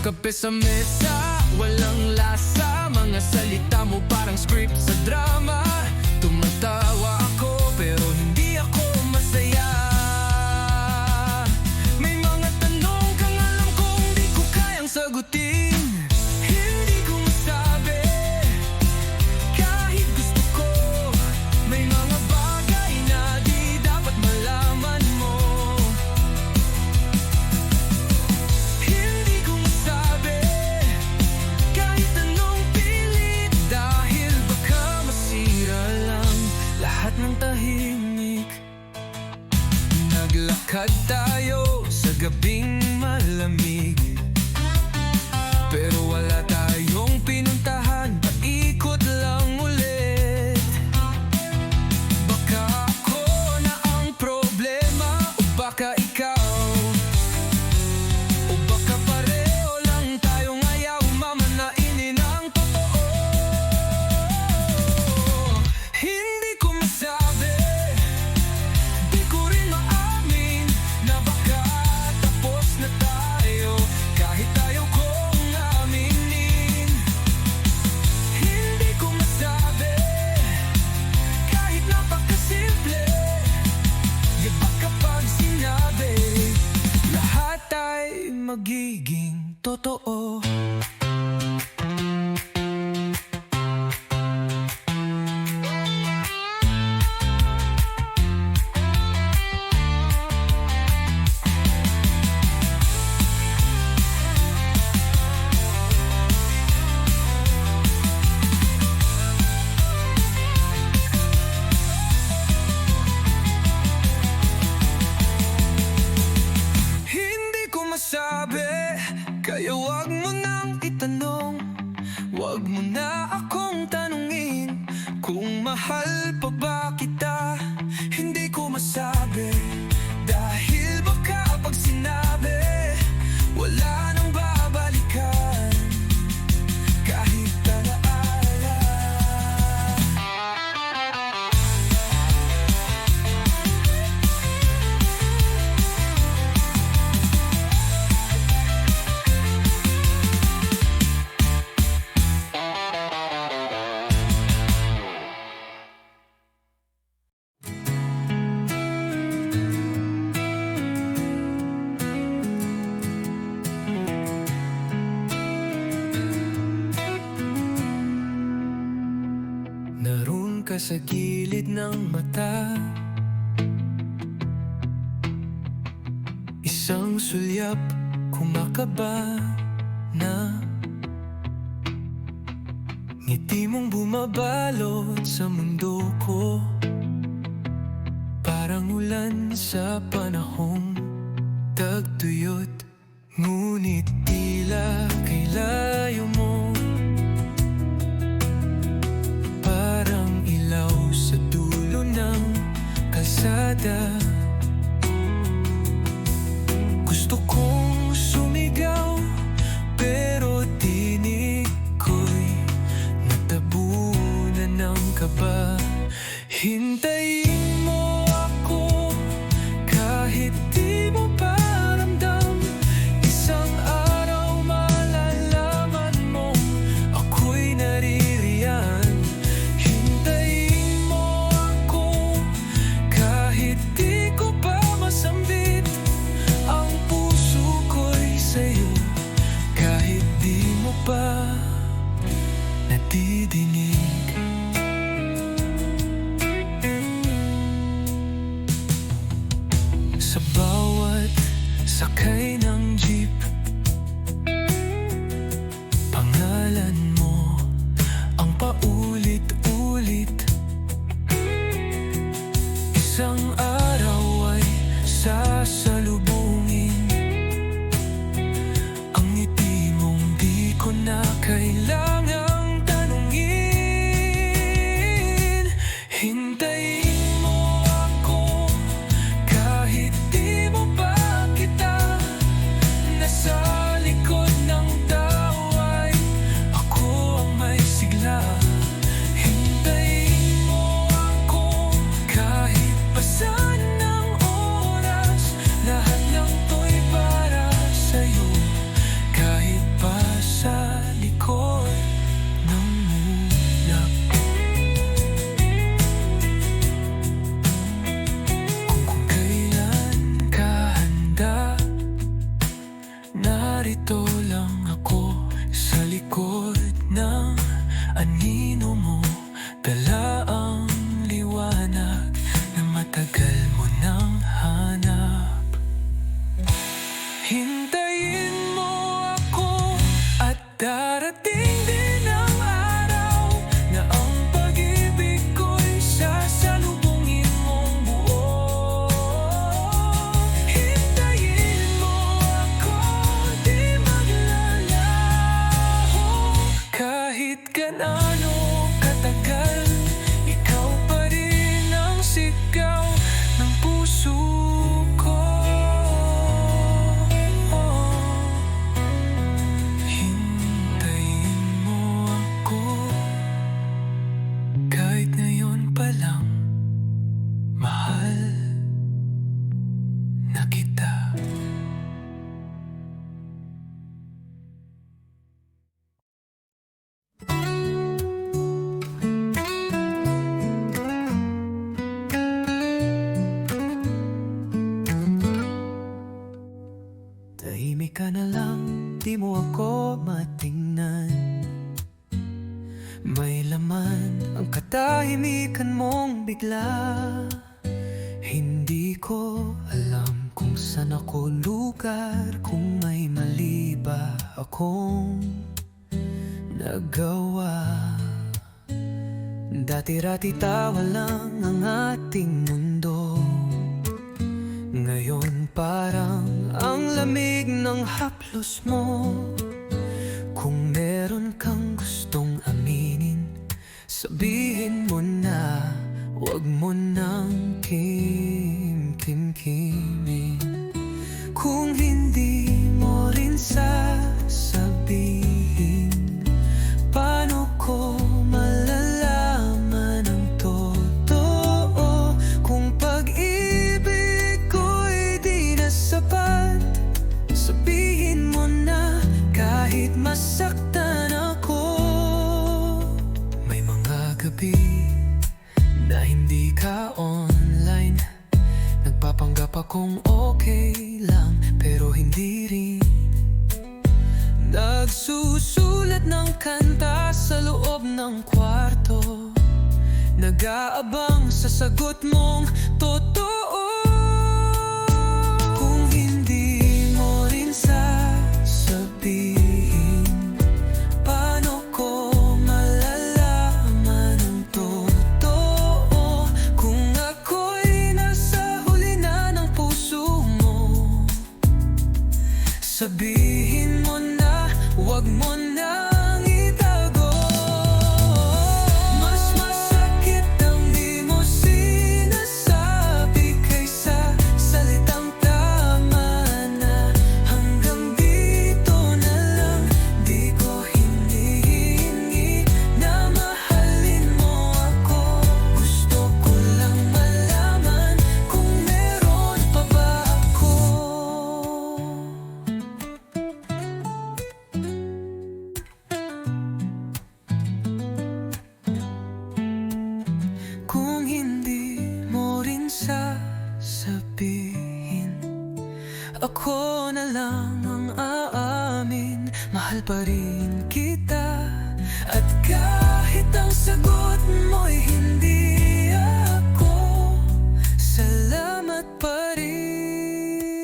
Speaker 1: Kape sa mesa, walang lasa. Mga salita mo parang script sa drama. Tumatawa ako pero hindi ako masaya. May mga tanong kang alam kong di ko kayang sagutin. Hindi ko masabi kahit gusto ko. May mga bagay na di dapat malaman mo. Hindi ko masabi kahit anong pilit, dahil baka masira lang lahat ng tahimik. Naglakad tayo sa gabing malamig. mo na akong tanungin kung mahal pa ba kita. Hindi ko masabi, dahil baka pag sinabi wala nang babalikan kahit alaala. Naroon ka sa gilid ng mata, isang sulyap kumakaba na ngiti mong bumabalot sa mundo ko, parang ulan sa panahong tagtuyot. Ngunit tila kay layo mo, parang ilaw sa dulo ng kalsada. Gusto kong sumigaw, pero tinig ko'y natabunan ng kaba. Hintayin mo ako kahit di mo pa ramdam. Isang araw malalaman mo ako'y naririyan. Hintayin mo ako kahit di ko pa masambit ang puso ko'y sa'yo, kahit di mo pa nadidinig. Sa bawat sakay ng jeep, pangalan mo ang paulit-ulit. Isang araw ay sasalubungin ang ngiti mong di ko na kailangang tanungin. Hintayin mo ako kahit di mo pa kita. Nasa likod ng tao ay ako ang may sigla. Hintayin mo ako kahit pasan ng oras. Lahat ng to'y para sa'yo, kahit pa sa likod ng ulap. Kung kailan ka handa, narito lang ako sa likod ng anino mo. Dala ang liwanag na matagal mo nang hanap. Hintayin mo ako at darating din ang araw na ang pag-ibig ko'y sasalubungin mong buo. Hintayin mo ako, di maglalaho. Kahit gaano katagal, ikaw pa rin ang sigaw ng puso ko. Hintayin mo ako kahit ngayon pa lang, mahal na kita. Tahimik ka na lang, di mo ako matingnan. May laman ang katahimikan mong bigla. Hindi ko alam kung saan ako lugar, kung may mali ba akong nagawa. Dati-rati tawa lang ang ating mundo, ngayon parang ang lamig ng haplos mo. Kung meron kang gustong gabi na hindi ka online. Nagpapanggap akong okay lang, pero hindi rin. Nagsusulat ng kanta sa loob ng kwarto, nag-aabang sa sagot mong totoo. Kung hindi mo rin sasabihin, paano ko malalaman ang totoo? Kung ako'y nasa huli na ng puso mo, sabihin mo na, huwag mo nang itago. Mas masakit ang di mo sinasabi kaysa salitang tama na hanggang dito na lang. Di ko hinihingi na mahalin mo ako. Gusto ko lang malaman kung meron pa ba ako. Kung hindi mo rin sasabihin, ako na lang ang aamin. Mahal pa rin kita, at kahit ang sagot mo'y hindi ako, salamat pa rin,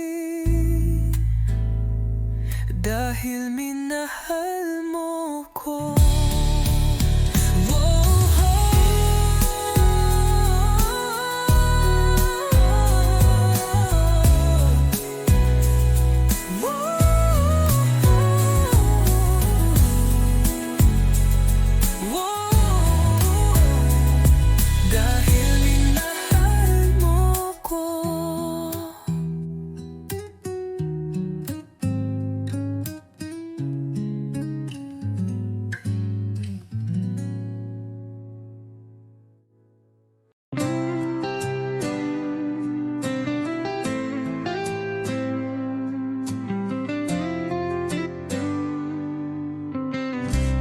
Speaker 1: dahil minahal mo ko. Dahil minahal mo ko.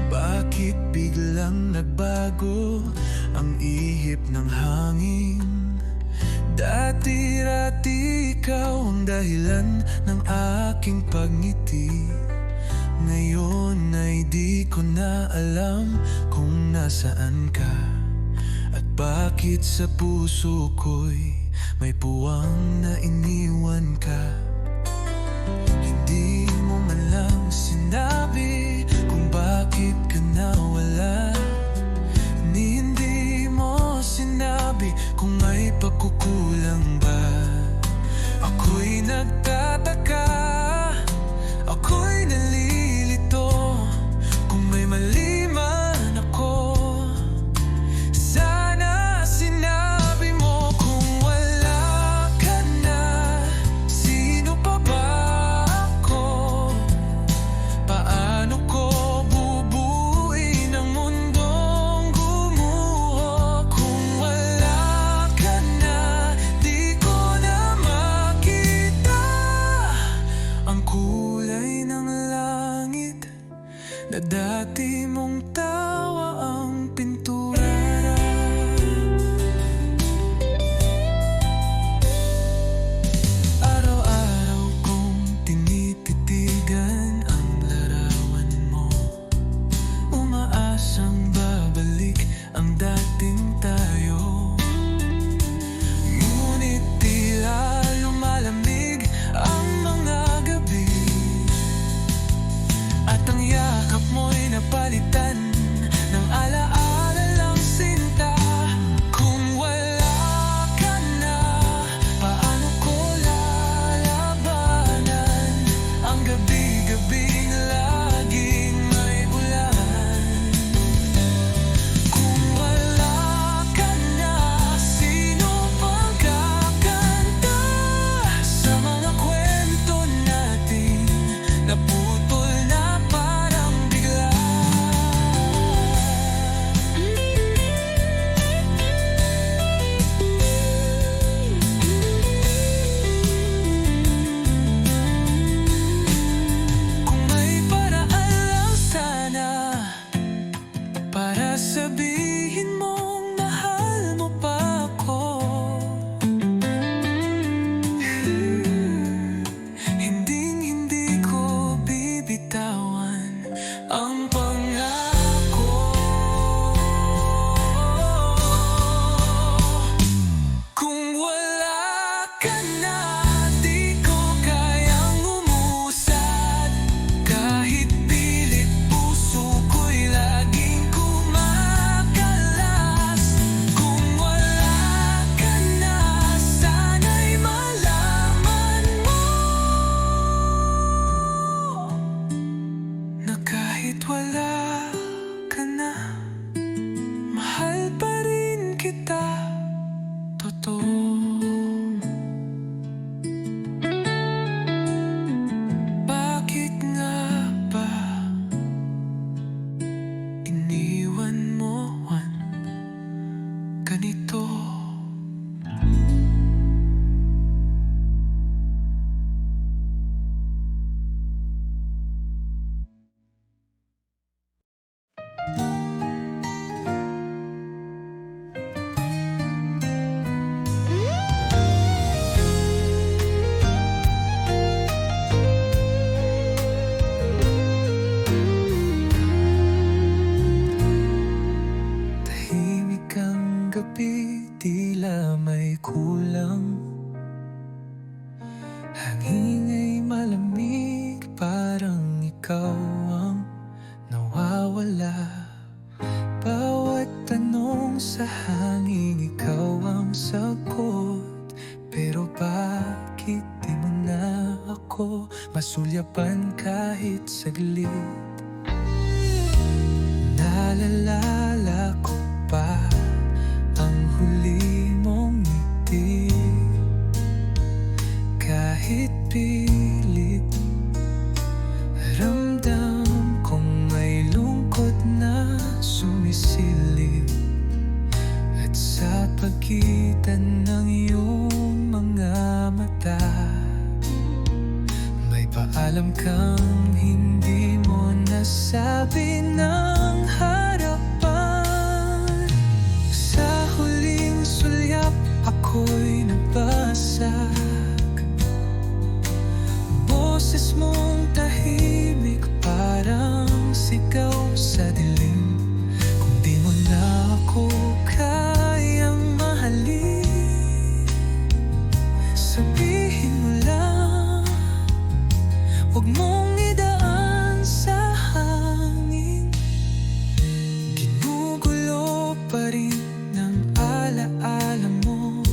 Speaker 1: Bakit biglang nagbago ang ihip ng hangin? Dati-rati ikaw ang dahilan ng aking pagngiti. Ngayon ay di ko na alam kung nasaan ka, at bakit sa puso ko'y may puwang na iniwan ka. Hindi mo man lang sinabi kung bakit ka nawala, ni hindi mo sinabi kung may pagkukulang ba. Ako'y nagtataka, ako'y nalilito, kung may mali man ako. Sana sinabi mo kung wala ka na, sino pa ba ako? Paano ko bubuin ang mundong gumuho? Kung wala ka na, di ko na makita ang kulay ng langit na dati mong tawa ang pintura. Araw-araw kong tinititigan ang larawan mo, umaasang babalik ang dating tayo. Ngunit tila lumalamig ang mga gabi, at ang yakap mo'y napalitan ng alaala wala ka na, mahal pa rin kita, totoo. Bakit nga ba iniwan mo man ganito? Tahimik ang gabi, tila may kulang. Hangin ay malamig, parang ikaw ang nawawala. Bawat tanong sa hangin, ikaw ang sagot. Pero bakit di mo na ako masulyapan kahit saglit? Naalala ko pa ang huli mong ngiti, kahit pilit. Ramdam kong may lungkot na sumisilip, at sa pagitan ng iyong mga mata may paalam kang hindi mo nasabi ng harapan. Sa huling sulyap ako'y nabasag, boses mong tahimik parang sigaw sa dilim. Kung di mo na ako kayang mahalin, sabihin mo lang, huwag mong idaan sa hangin. Ginugulo pa rin ng alaala mo,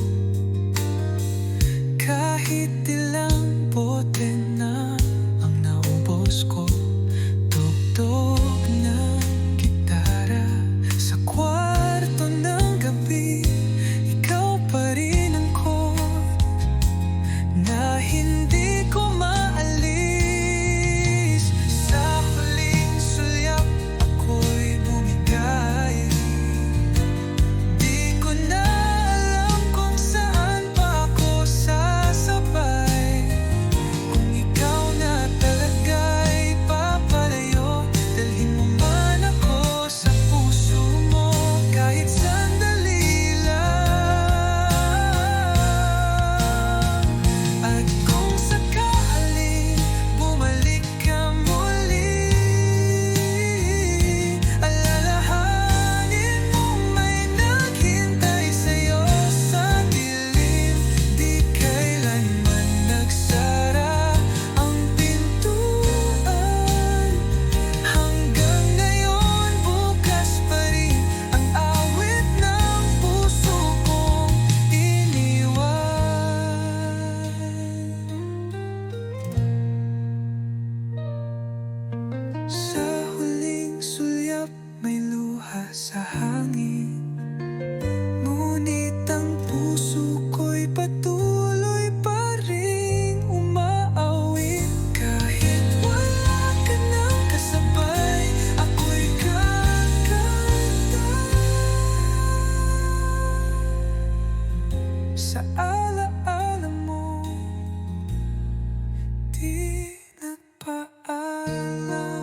Speaker 1: kahit ilang bote na ang naubos ko. Tugtog ng gitara sa kwarto ng gabi, ikaw pa rin ang chord na hindi ko maalis. Sa huling sulyap ako'y bumigay, di ko na alam kung saan pa ako sasabay. Kung ikaw na talaga'y papalayo, dalhin mo man ako sa puso mo kahit sandali lang. At kung sakaling bumalik ka muli, alalahanin mong may naghintay sa'yo sa dilim. Di kailanman nagsara ang pintuan, hanggang ngayon bukas pa rin ang awit ng puso kong iniwan. Sa huling sulyap may luha sa hangin, ngunit ang puso ko'y patuloy pa rin umaawit. Kahit wala ka nang kasabay, ako'y kakanta sa alaala mo, di nagpaalam.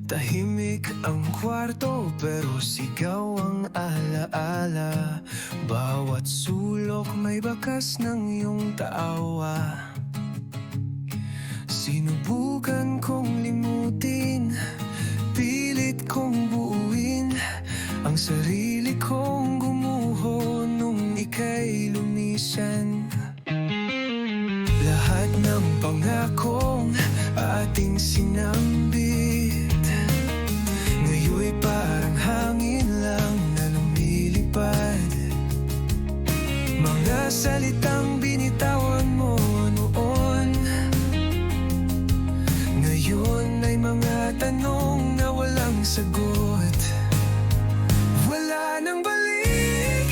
Speaker 1: Tahimik ang kwarto pero sigaw ang alaala. Bawat sulok may bakas ng iyong taawa. Sinubukan kong limutin, pilit kong buuin ang sarili kong gumuho nung ika'y lumisan. Lahat ng pangakong ating sinambi tanong na walang sagot. Wala nang balik,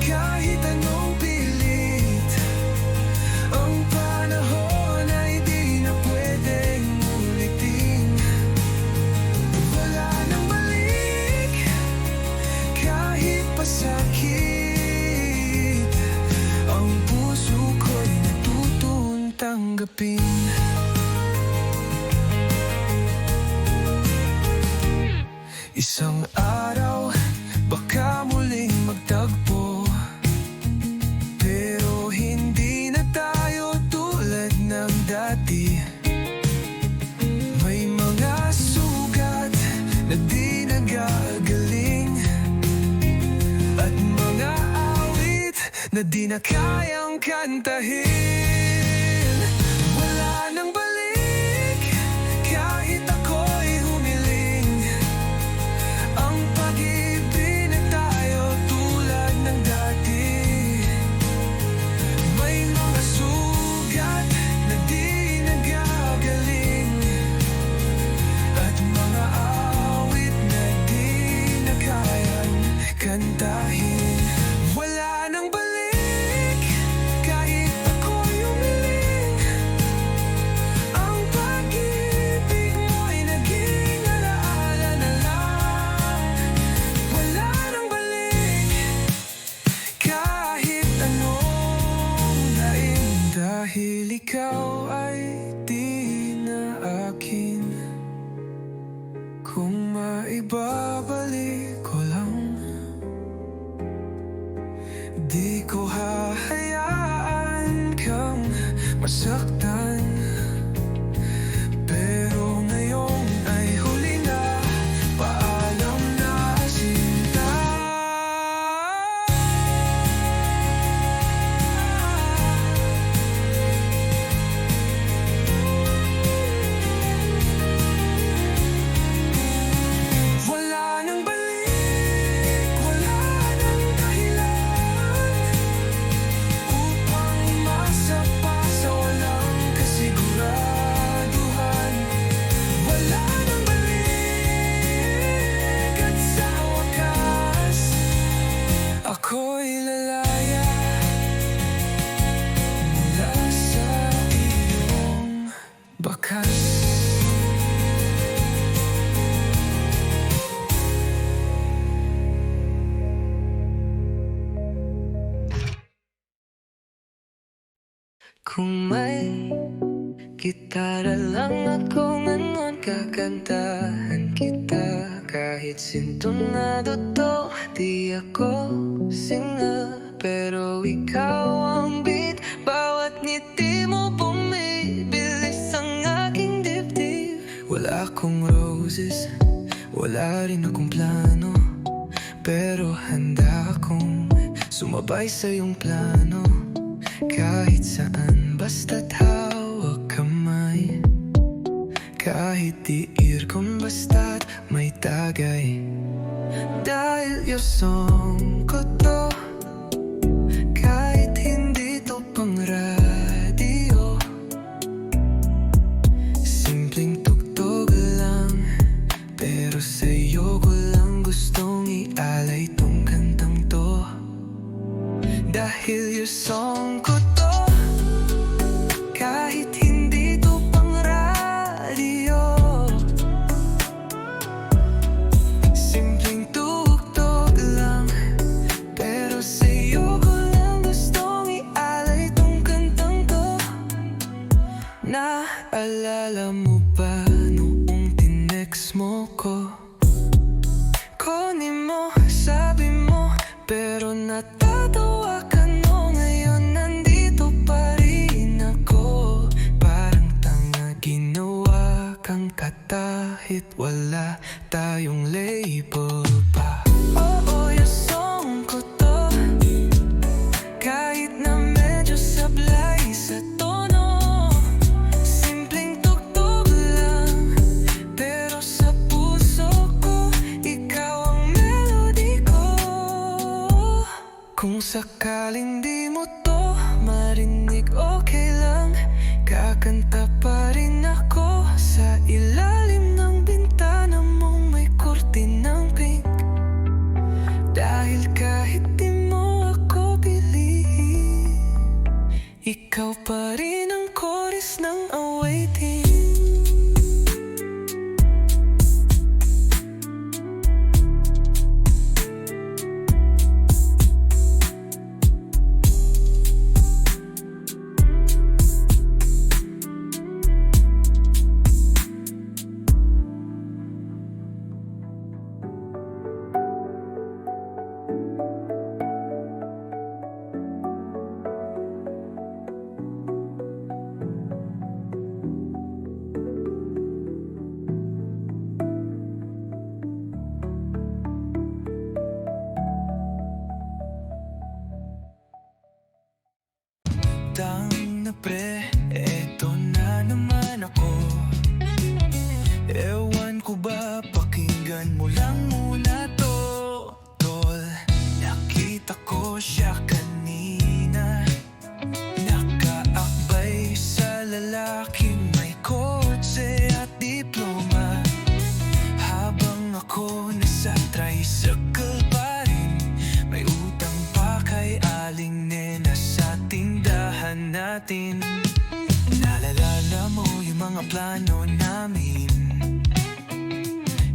Speaker 1: kahit anong pilit. Ang panahon ay di na pwedeng ulitin. Wala nang balik, kahit pasakit. Ang puso ko'y natutong tanggapin. Isang araw, baka muling magtagpo, pero hindi na tayo tulad ng dati. May mga sugat na di nagagaling, at mga awit na di na kayang kantahin. Wala nang balik, kahit ako'y humiling. Ang pag-ibig na tayo tulad ng dati. May mga sugat na di nagagaling, at mga awit na di na kayang kantahin. Wala nang balik, kahit ako'y umiling. Ang pag-ibig mo'y naging alaala na lang. Wala nang balik, kahit anong daing. Dahil ikaw ay di na akin. Kung maibabalik ko lang, di ko hahayaan kang masaktan. Pero ngayon ay huli na, paalam na sinta. Wala nang balik, wala nang dahilan upang umasa pa sa walang kasiguraduhan. Wala nang balik, at sa wakas ako'y lalaya mula sa iyong bakas. Kung may gitara lang ako ngayon, kakantahan kita. Kahit sintonado to, di ako singer. Pero ikaw ang beat, bawat ngiti mo bumibilis ang aking dibdib. Wala akong roses, wala rin akong plano, pero handa akong sumabay sa iyong plano. Kahit saan, basta't hawak kamay. Kahit tiir kung basta't may tagay. Dahil yung song ko to, kahit hindi to pang radyo. Simpleng tugtog lang, pero sa'yo ko lang gustong ialay tong kantang to. Dahil yung song ko to, kahit hindi to pang radyo. Simpleng tugtog lang, pero sa'yo ko lang gustong ialay tong kantang to. Naalala mo ba noong tinext mo ko? Kunin mo, sabi mo, pero natatawa ka no. Ngayon nandito pa rin ako, parang tanga ginawa kang katahit wala tayong label pa. Oo, yung song ko to, kahit na medyo sablay sa tono. Simpleng tugtog lang, pero sa puso ko ikaw ang melody ko. Kung sakaling di mo to marinig, okay lang. Kakanta pa rin ako sa ilalim ng ko ba? Pakinggan mo lang muna to, tol. Nakita ko siya kanina, nakaakbay sa lalaking may kotse at diploma. Habang ako nasa tricycle pa rin, may utang pa kay Aling Nena sa tindahan natin. Naalala mo yung mga plano namin,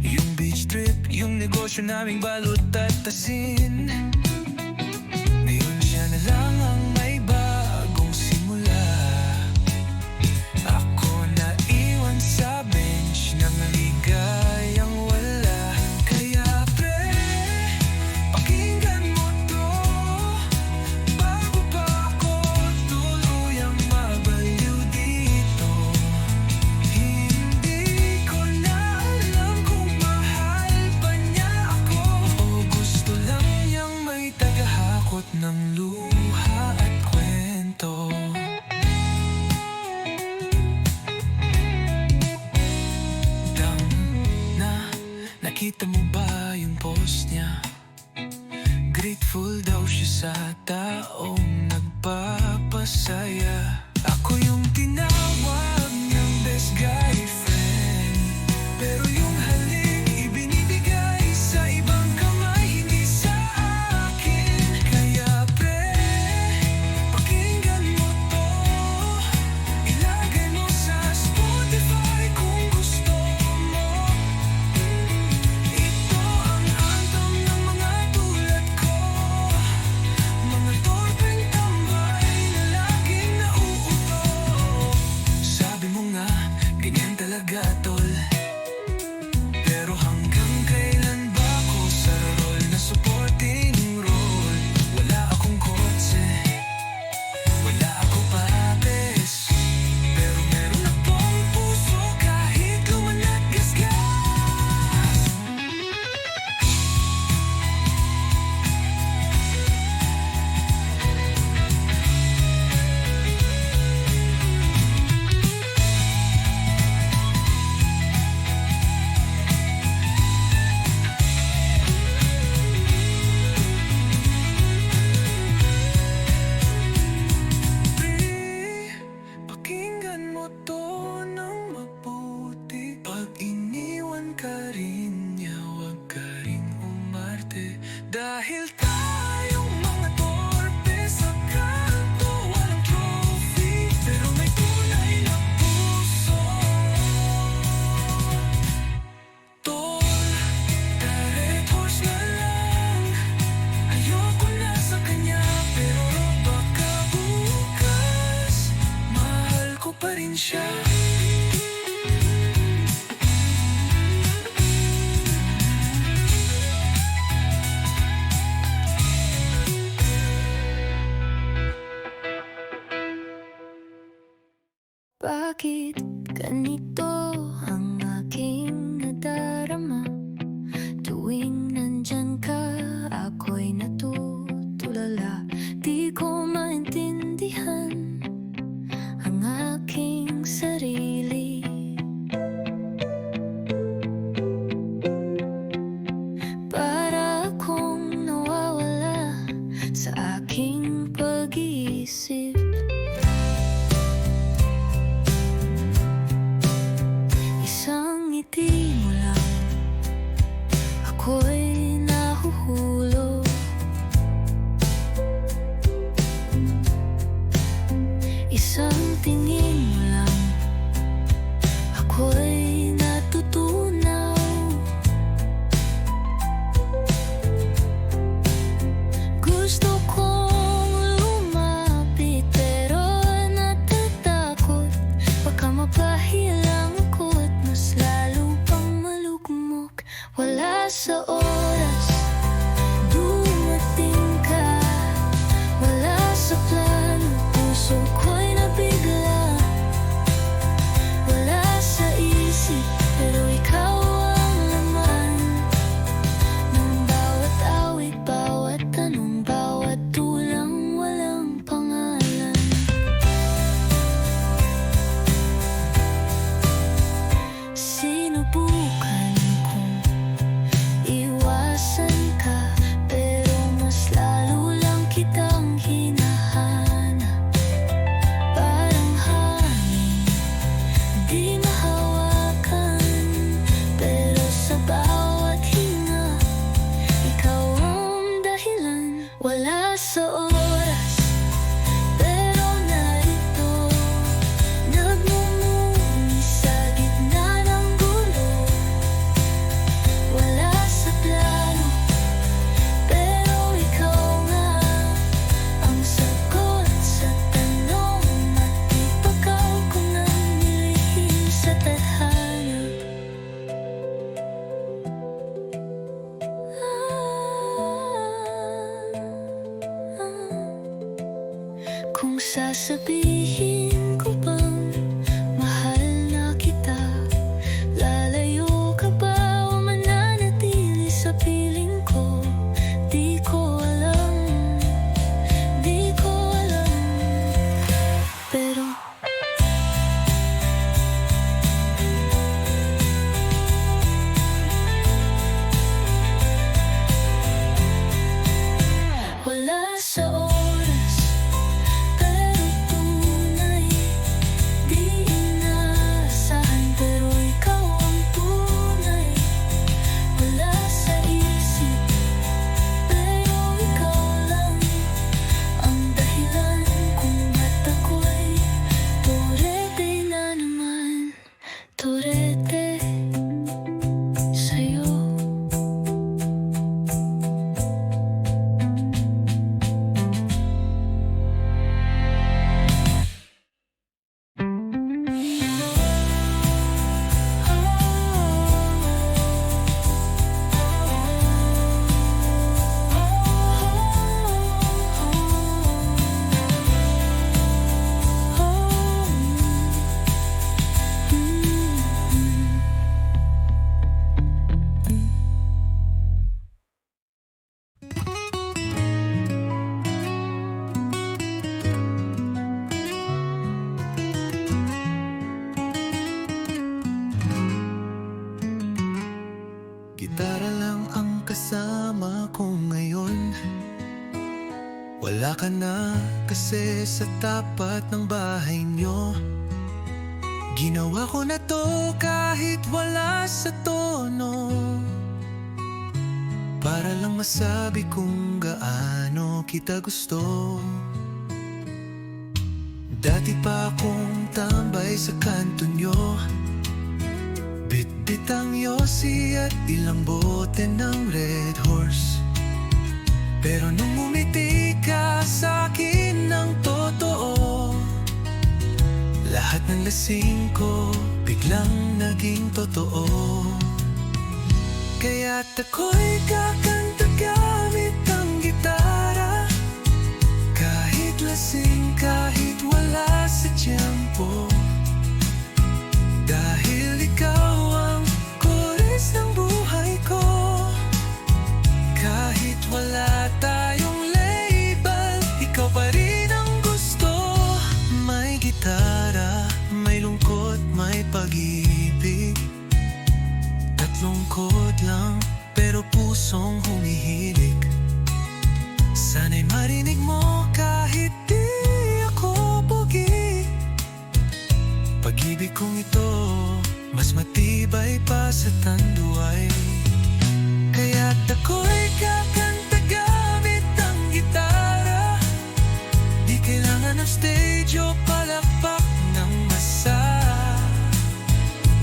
Speaker 1: yung beach trip, yung negosyo naming balot at asin. Ngayon siya na lang ang may bagong simula. Ako na iwan sa bench ng ligayang wala. Kaya pre, pakinggan mo to, bago pa ako tuluyang mabaliw dito. Hindi ko na alam kung mahal pa niya ako, o gusto lang niyang may tagahakot ng luha at kwento. Dang na, nakita mo ba yung post niya? Grateful daw siya sa taong nagpapasaya. Ako yung tinawag niyang best guy friend, pero yung halik ibinibigay sa ibang kamay, hindi sa akin. Kaya pre, pakinggan mo to, ilagay mo sa Spotify kung gusto mo. Ito ang anthem ng mga tulad ko, mga torpeng tambay na laging nauuto. Sabi mo nga, ganyan talaga tol, pero hanggang kailan ba ako sa role na supporting role? Wala akong kotse, wala akong papes, pero meron akong puso kahit lumanat gasgas. Pre, pakinggan mo to ng mabuti. Pag iniwan ka rin niya, huwag ka rin umarte. Dahil tayong mga torpe sa kanto, walang trophy, pero may tunay na puso. Tol, direct horse na lang, ayoko na sa kanya, pero baka bukas mahal ko pa rin siya.
Speaker 2: Bakit ganito ang aking nadarama? Tuwing nandyan ka, ako'y natutulala. Di ko maintindihan ang aking sarili. Para akong nawawala sa aking pag-iisip. Isang ngiti mo lang, ako'y nahuhulog. Isang tingin mo lang, ako'y natutunaw. Gusto kong lumapit pero natatakot, baka mapahilang ako at mas lalo pang malugmok. Wala sa oras, dumating ka. Wala sa plano, puso ko'y nabigla. Wala sa isip, pero ikaw ang laman ng bawat awit, bawat tanong, bawat tulang walang pangalan. Sinubukan Sasabihin ko bang mahal na kita? Lalayo ka ba o mananatili sa piling ko? Di ko alam, di ko alam. Pero wala sa oras, pero tunay. Di inaasahan, pero ikaw ang tunay. Wala sa isip, pero ikaw lang ang dahilan kung ba't ako'y turete na naman. Turete sa'yo.
Speaker 1: Gitara lang ang kasama ko ngayon. Wala ka na kasi sa tapat ng bahay nyo. Ginawa ko na to kahit wala sa tono, para lang masabi kung gaano kita gusto. Dati pa akong tambay sa kanto nyo, bitbit ang yosi at ilang bote ng Red Horse. Pero nung umiti ka sa'kin ng totoo, lahat ng lasing ko biglang naging totoo. Kaya't ako'y kakanta gamit ang gitara, kahit lasing, kahit wala sa tiyempo. Dahil ikaw ang kores ng buhay ko, kahit wala tayong label, ikaw pa rin ang gusto. May gitara, may lungkot, may pag-ibig. Tatlong chord lang, pero pusong humihilig. Sana'y marinig mo kahit di ako pogi. Pag-ibig kong ito, mas matibay pa sa tanduay. Kaya't ako'y kakanta gamit ang gitara, di kailangan ng stage o palakpak ng masa.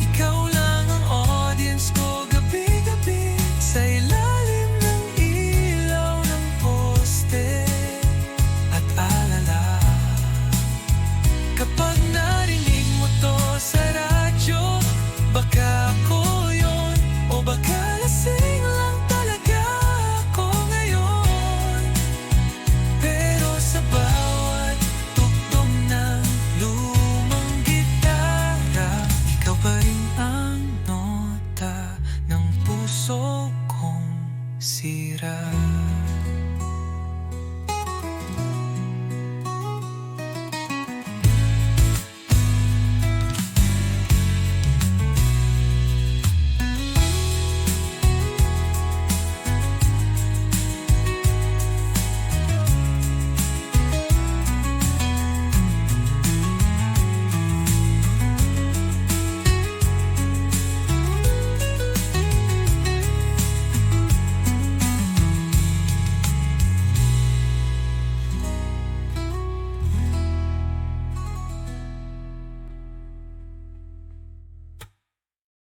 Speaker 1: Ikaw lang ang audience ko gabi-gabi, sa ilalim ng ilaw ng poste at alala. Kapag narinig mo to sa radyo, baka ako yun, o baka lasing lang talaga ako ngayon. Pero sa bawat tugtog ng lumang gitara, ikaw pa rin ang nota ng puso kong sira.